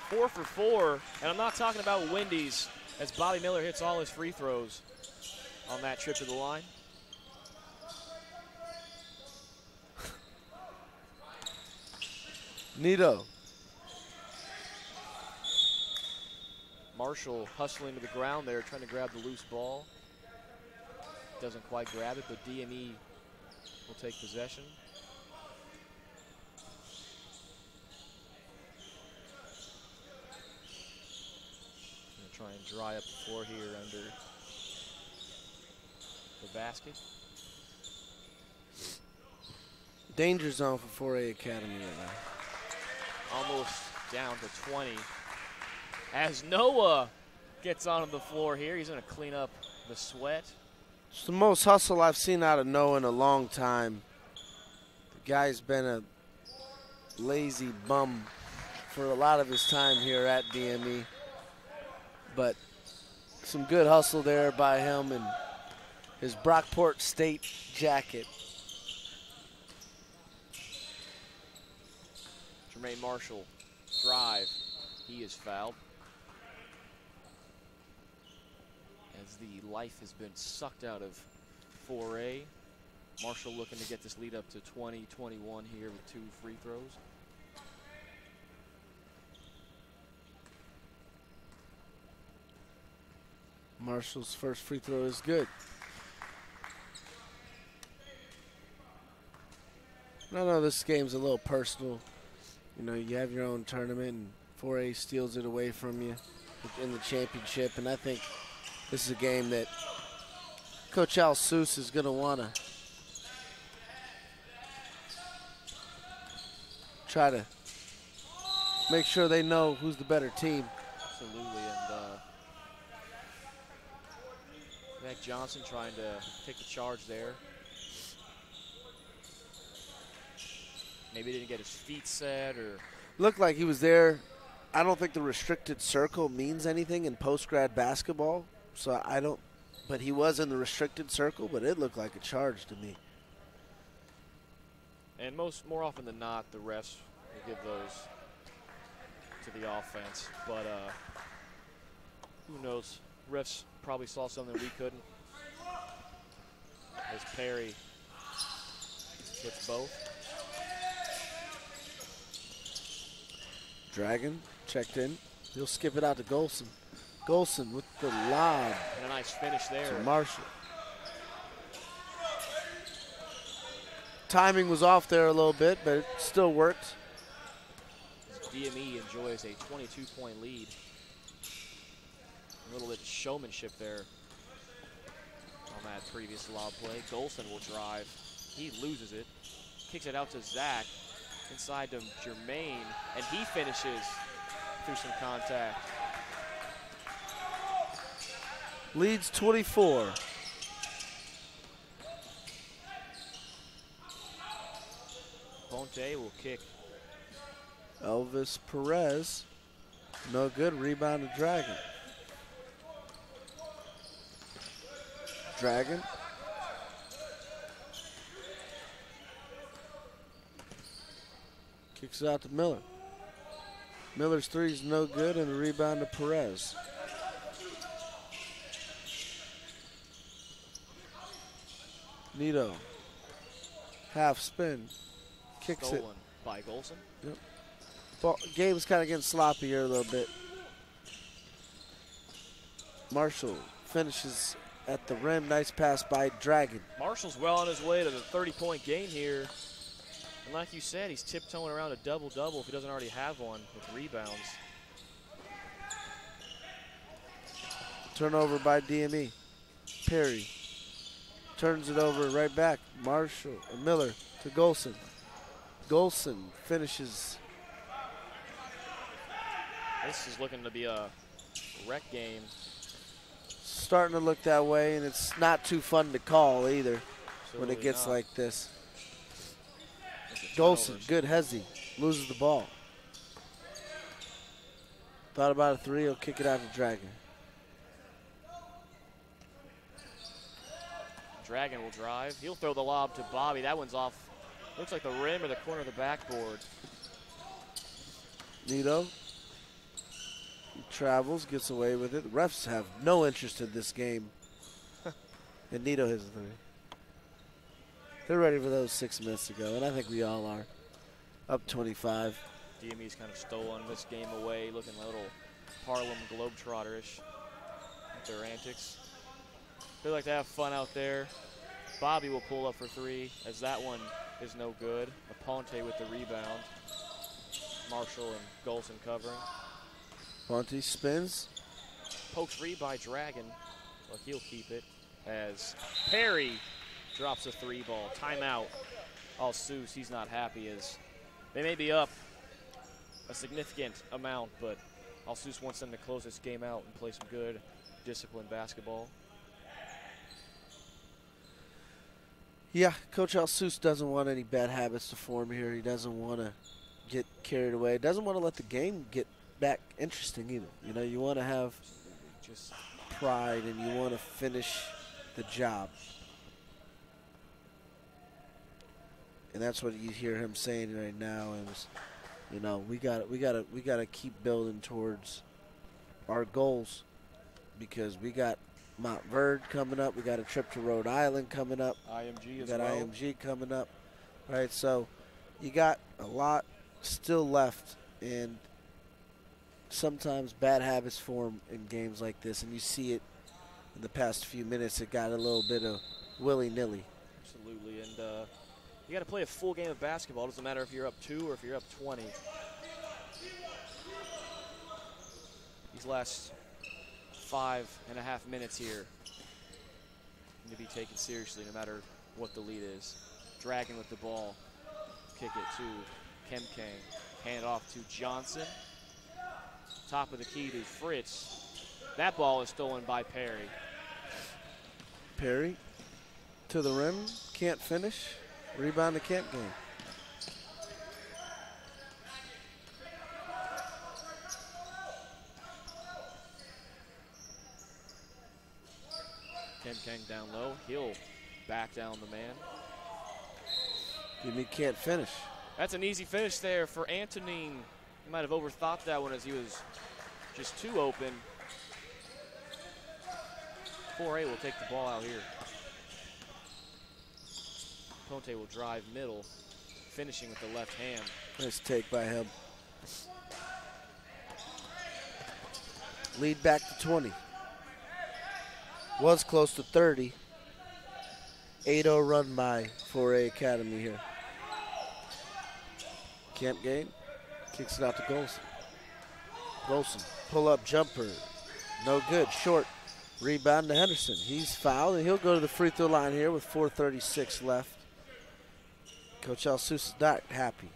4 for 4, and I'm not talking about Wendy's as Bobby Miller hits all his free throws on that trip to the line. Nito. Marshall hustling to the ground there, trying to grab the loose ball. Doesn't quite grab it, but DME will take possession. Gonna try and dry up the floor here under the basket. Danger zone for 4A Academy right now. Almost down to 20. As Noah gets onto the floor here, he's going to clean up the sweat. It's the most hustle I've seen out of Noah in a long time. The guy's been a lazy bum for a lot of his time here at DME. But some good hustle there by him and his Brockport State jacket. Jermaine Marshall, drive. He is fouled. As the life has been sucked out of 4A. Marshall looking to get this lead up to 20-21 here with 2 free throws. Marshall's first free throw is good. I know this game's a little personal. You know, you have your own tournament and 4A steals it away from you in the championship, and I think this is a game that Coach Al Seuss is going to want to try to make sure they know who's the better team. Absolutely, and Mac Johnson trying to take the charge there. Maybe didn't get his feet set or... Looked like he was there. I don't think the restricted circle means anything in post-grad basketball, so I don't, but he was in the restricted circle, but it looked like a charge to me. And more often than not, the refs will give those to the offense, but who knows? Refs probably saw something we couldn't. As Perry hits both. Dragon checked in. He'll skip it out to Golson. Golson with the lob. And a nice finish there. To Marshall. Timing was off there a little bit, but it still worked. DME enjoys a 22-point lead. A little bit of showmanship there on that previous lob play. Golson will drive. He loses it. Kicks it out to Zach. Inside to Jermaine, and he finishes through some contact. Leads 24. Ponte will kick. Elvis Perez, no good, rebound to Dragon. Dragon. Kicks it out to Miller. Miller's three is no good, and a rebound to Perez. Nito. Half spin. Kicks Stolen it. by Golson. Yep. Game's kind of getting sloppy here a little bit. Marshall finishes at the rim. Nice pass by Dragon. Marshall's well on his way to the 30-point game here. And like you said, he's tiptoeing around a double-double if he doesn't already have one with rebounds. Turnover by DME. Perry turns it over right back. Miller to Golson. Golson finishes. This is looking to be a wreck game. Starting to look that way, and it's not too fun to call either when it Absolutely gets not. like this. Turnovers. Golson, good Hezzy, loses the ball. Thought about a three, he'll kick it out to Dragon. Dragon will drive. He'll throw the lob to Bobby. That one's off. Looks like the rim or the corner of the backboard. Nito. He travels, gets away with it. The refs have no interest in this game. And Nito hits a three. They're ready for those 6 minutes to go, and I think we all are. Up 25. DME's kind of stolen this game away, looking a little Harlem Globetrotter-ish with their antics. They like to have fun out there. Bobby will pull up for three, as that one is no good. Aponte with the rebound. Marshall and Golson covering. Ponte spins. Pokes free by Dragon, but he'll keep it as Perry drops a three ball. Timeout. Alsus, he's not happy as they may be up a significant amount, but Alsus wants them to close this game out and play some good, disciplined basketball. Yeah, Coach Alsus doesn't want any bad habits to form here. He doesn't want to get carried away. Doesn't want to let the game get back interesting either. You know, you want to have Just pride and you want to finish the job. And that's what you hear him saying right now is, you know, we got to keep building towards our goals because we got Montverde coming up. We got a trip to Rhode Island coming up. IMG We as got well. IMG coming up. All right, so you got a lot still left, and sometimes bad habits form in games like this, and you see it in the past few minutes. It got a little bit of willy-nilly. Absolutely, and you got to play a full game of basketball. It doesn't matter if you're up 2 or if you're up 20. These last 5.5 minutes here need to be taken seriously no matter what the lead is. Dragon with the ball. Kick it to Kemkang. Hand it off to Johnson. Top of the key to Fritz. That ball is stolen by Perry. Perry to the rim, can't finish. Rebound to Kemkang. Kemkang down low. He'll back down the man. He can't finish. That's an easy finish there for Antonine. He might have overthought that one as he was just too open. 4A will take the ball out here. Ponte will drive middle, finishing with the left hand. Nice take by him. Lead back to 20. Was close to 30. 8-0 run by 4A Academy here. Kemkang kicks it out to Golson. Golson, pull-up jumper. No good, short. Rebound to Henderson. He's fouled, and he'll go to the free throw line here with 4:36 left. Coach Alsus is not happy.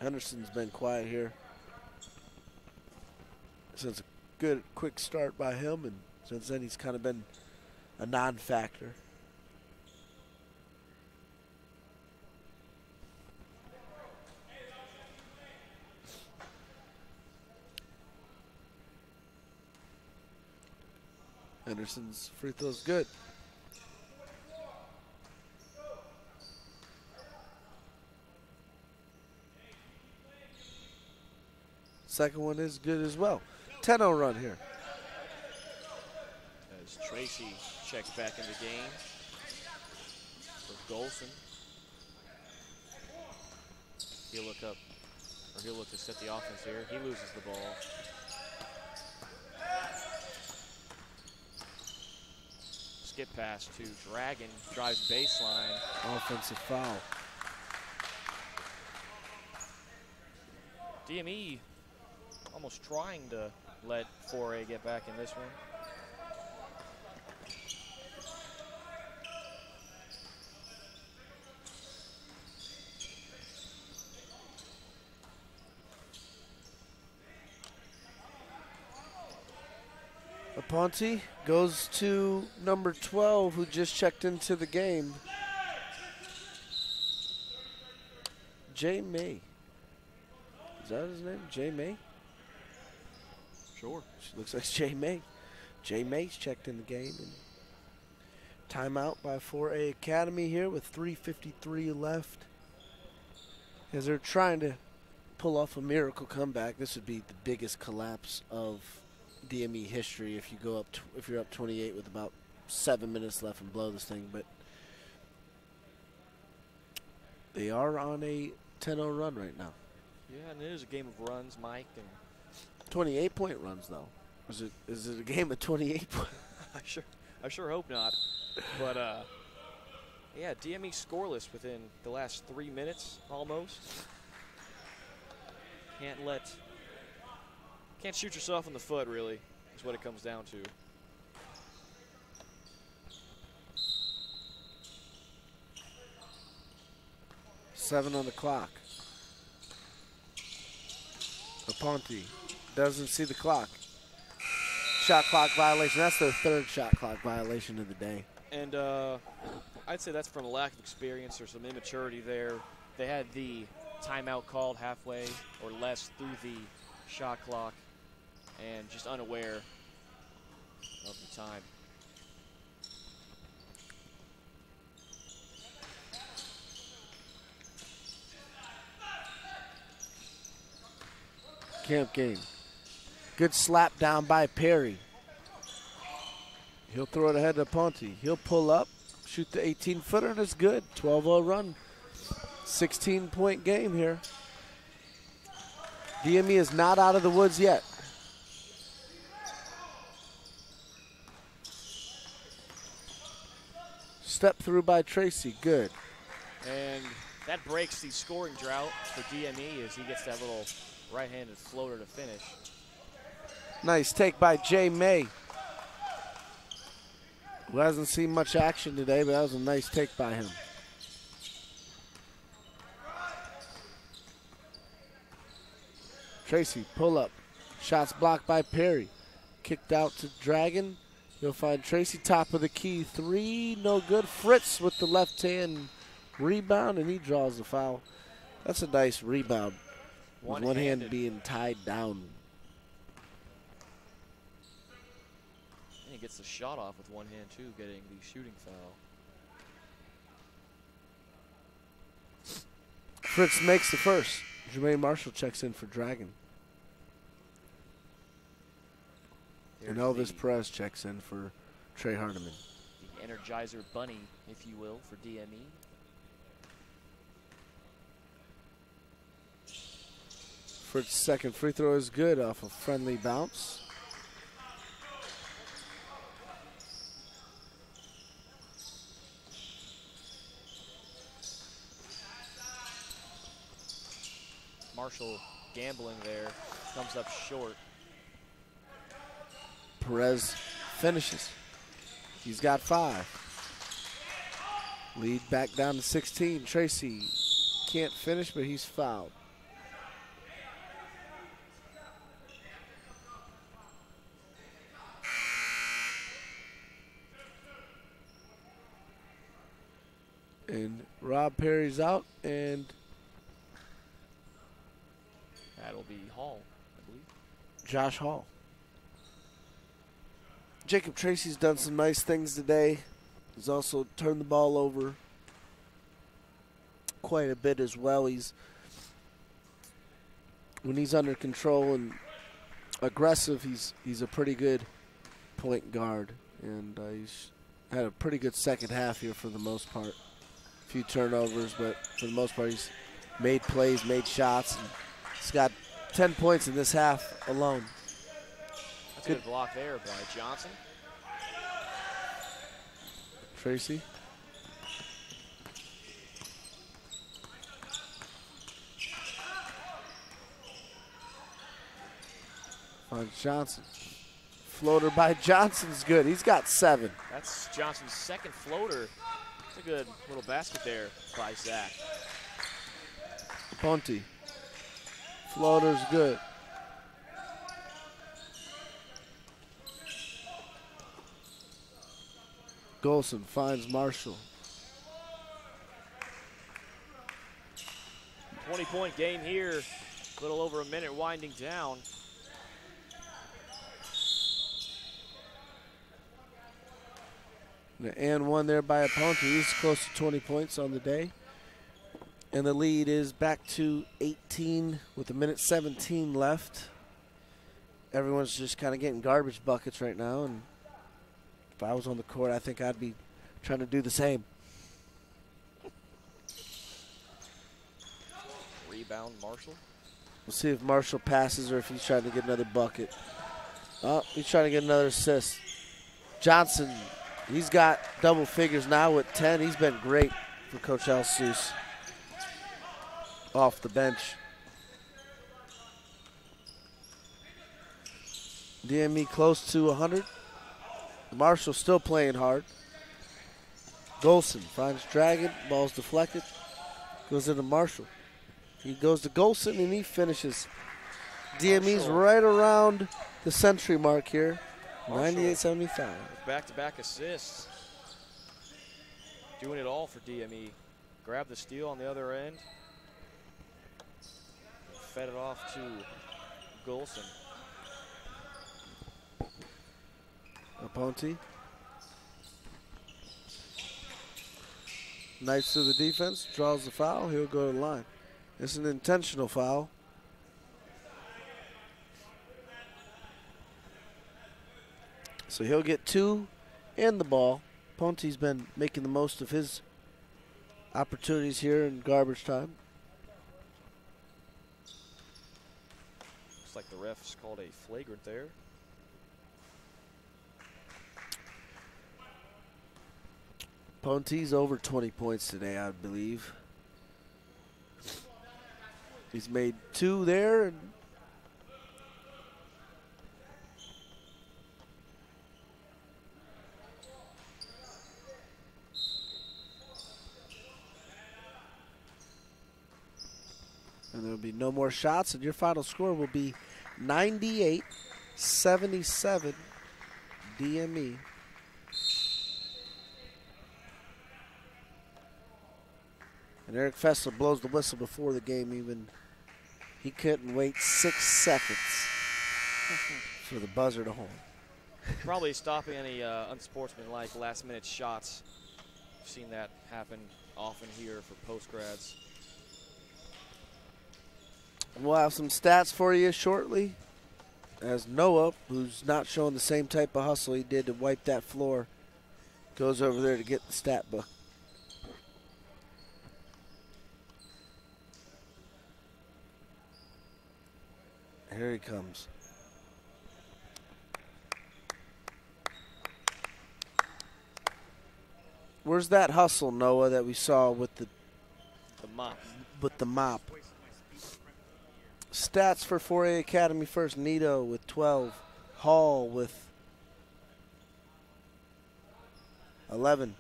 Henderson's been quiet here. Since a good, quick start by him, and since then he's kind of been a non-factor. Anderson's free throw's good. Second one is good as well. 10-0 run here. As Tracy checks back in the game for Golson. He'll look up, or he'll look to set the offense here. He loses the ball. Skip pass to Dragon, drives baseline. Offensive foul. DME almost trying to let 4A get back in this one. Aponte goes to number 12, who just checked into the game. Jay May. Is that his name? Jay May? Sure. She looks like Jay May. Jay May's checked in the game. And timeout by 4A Academy here with 3:53 left. As they're trying to pull off a miracle comeback. This would be the biggest collapse of DME history if you go up, if you're up 28 with about 7 minutes left and blow this thing. But they are on a 10-0 run right now. Yeah, and it is a game of runs, Mike. And 28-point runs though. Is it a game of 28 points? I sure hope not. But yeah, DME scoreless within the last 3 minutes almost. Can't shoot yourself in the foot, really, is what it comes down to. Seven on the clock. Aponte doesn't see the clock. Shot clock violation. That's their third shot clock violation of the day. And I'd say that's from a lack of experience or some immaturity there. They had the timeout called halfway or less through the shot clock and just unaware of the time. Camp game. Good slap down by Perry. He'll throw it ahead to Aponte. He'll pull up, shoot the 18-footer, and it's good. 12-0 run. 16-point game here. DME is not out of the woods yet. Step through by Tracy. Good. And that breaks the scoring drought for DME as he gets that little right-handed floater to finish. Nice take by Jay May, who hasn't seen much action today, but that was a nice take by him. Tracy, pull up. Shots blocked by Perry. Kicked out to Dragon. You'll find Tracy top of the key. Three, no good. Fritz with the left hand rebound, and he draws the foul. That's a nice rebound. With one hand being tied down. And he gets the shot off with one hand, too, getting the shooting foul. Fritz makes the first. Jermaine Marshall checks in for Dragon. And Elvis Perez checks in for Trey Hardiman. The Energizer Bunny, if you will, for DME. Fritz's second free throw is good off a friendly bounce. Marshall gambling there, comes up short. Perez finishes. He's got 5. Lead back down to 16. Tracy can't finish, but he's fouled. And Rob Perry's out, and that'll be Hall, I believe. Josh Hall. Jacob Tracy's done some nice things today. He's also turned the ball over quite a bit as well. When he's under control and aggressive, he's a pretty good point guard, and he's had a pretty good second half here for the most part. A few turnovers, but for the most part, he's made plays, made shots, and he's got 10 points in this half alone. That's a good block there by Johnson. Tracy. Finds Johnson. Floater by Johnson's good. He's got 7. That's Johnson's second floater. It's a good little basket there by Zach. Ponte. Floater's good. Golson finds Marshall. 20-point game here. A little over a minute winding down. And one there by Ponte. He's close to 20 points on the day. And the lead is back to 18 with a minute 17 left. Everyone's just kind of getting garbage buckets right now. And if I was on the court, I think I'd be trying to do the same. Rebound, Marshall. We'll see if Marshall passes or if he's trying to get another bucket. Oh, he's trying to get another assist. Johnson, he's got double figures now with 10. He's been great for Coach Alsous off the bench. DME close to 100. Marshall still playing hard. Golson finds Dragon. Ball's deflected. Goes into Marshall. He goes to Golson and he finishes. DME's right around the century mark here. 98-75. Back-to-back assists. Doing it all for DME. Grabbed the steal on the other end. Fed it off to Golson. Ponte. Nice to the defense. Draws the foul. He'll go to the line. It's an intentional foul. So he'll get 2 and the ball. Ponte's been making the most of his opportunities here in garbage time. Looks like the refs called a flagrant there. Ponte's over 20 points today, I believe. He's made 2 there. And there will be no more shots, and your final score will be 98-77 DME. And Eric Fessler blows the whistle before the game even. He couldn't wait 6 seconds for the buzzer to horn. Probably stopping any unsportsmanlike last-minute shots. I've seen that happen often here for post-grads. We'll have some stats for you shortly as Noah, who's not showing the same type of hustle he did to wipe that floor, goes over there to get the stat book. Here he comes. Where's that hustle, Noah, that we saw with the mop? With the mop. Stats for 4A Academy first. Nito with 12. Hall with 11.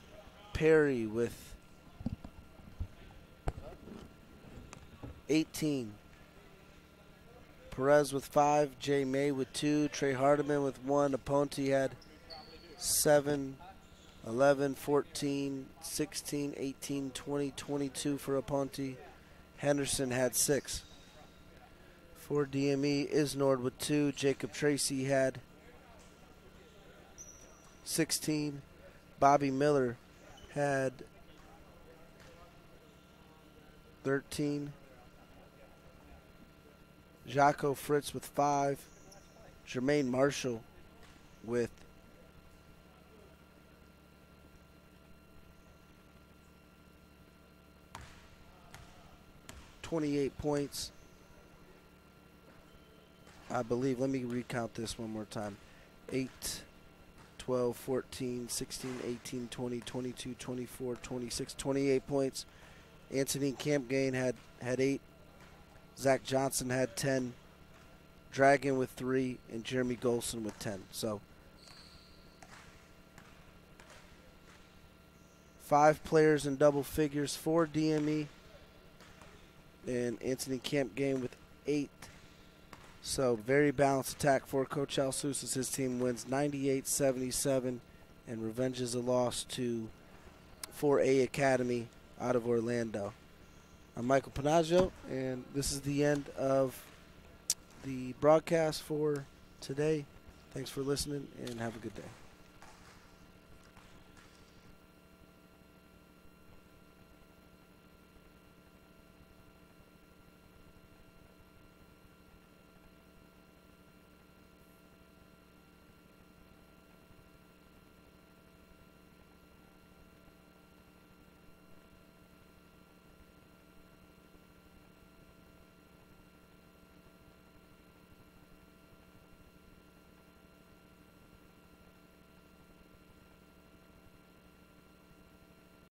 Perry with 18. Perez with 5. Jay May with 2. Trey Hardiman with 1. Aponte had 7. 11, 14, 16, 18, 20, 22 for Aponte. Henderson had 6. For DME, Isnord with 2. Jacob Tracy had 16. Bobby Miller had 13. Jaco Fritz with 5. Jermaine Marshall with 28 points. I believe, let me recount this one more time. 8, 12, 14, 16, 18, 20, 22, 24, 26, 28 points. Anthony Campgain had 8. Zach Johnson had 10. Dragon with 3. And Jeremy Golson with 10. So 5 players in double figures for DME. And Anthony Campgain with 8. So very balanced attack for Coach Alsus as his team wins 98-77 and revenges a loss to 4A Academy out of Orlando. I'm Michael Panaggio, and this is the end of the broadcast for today. Thanks for listening, and have a good day.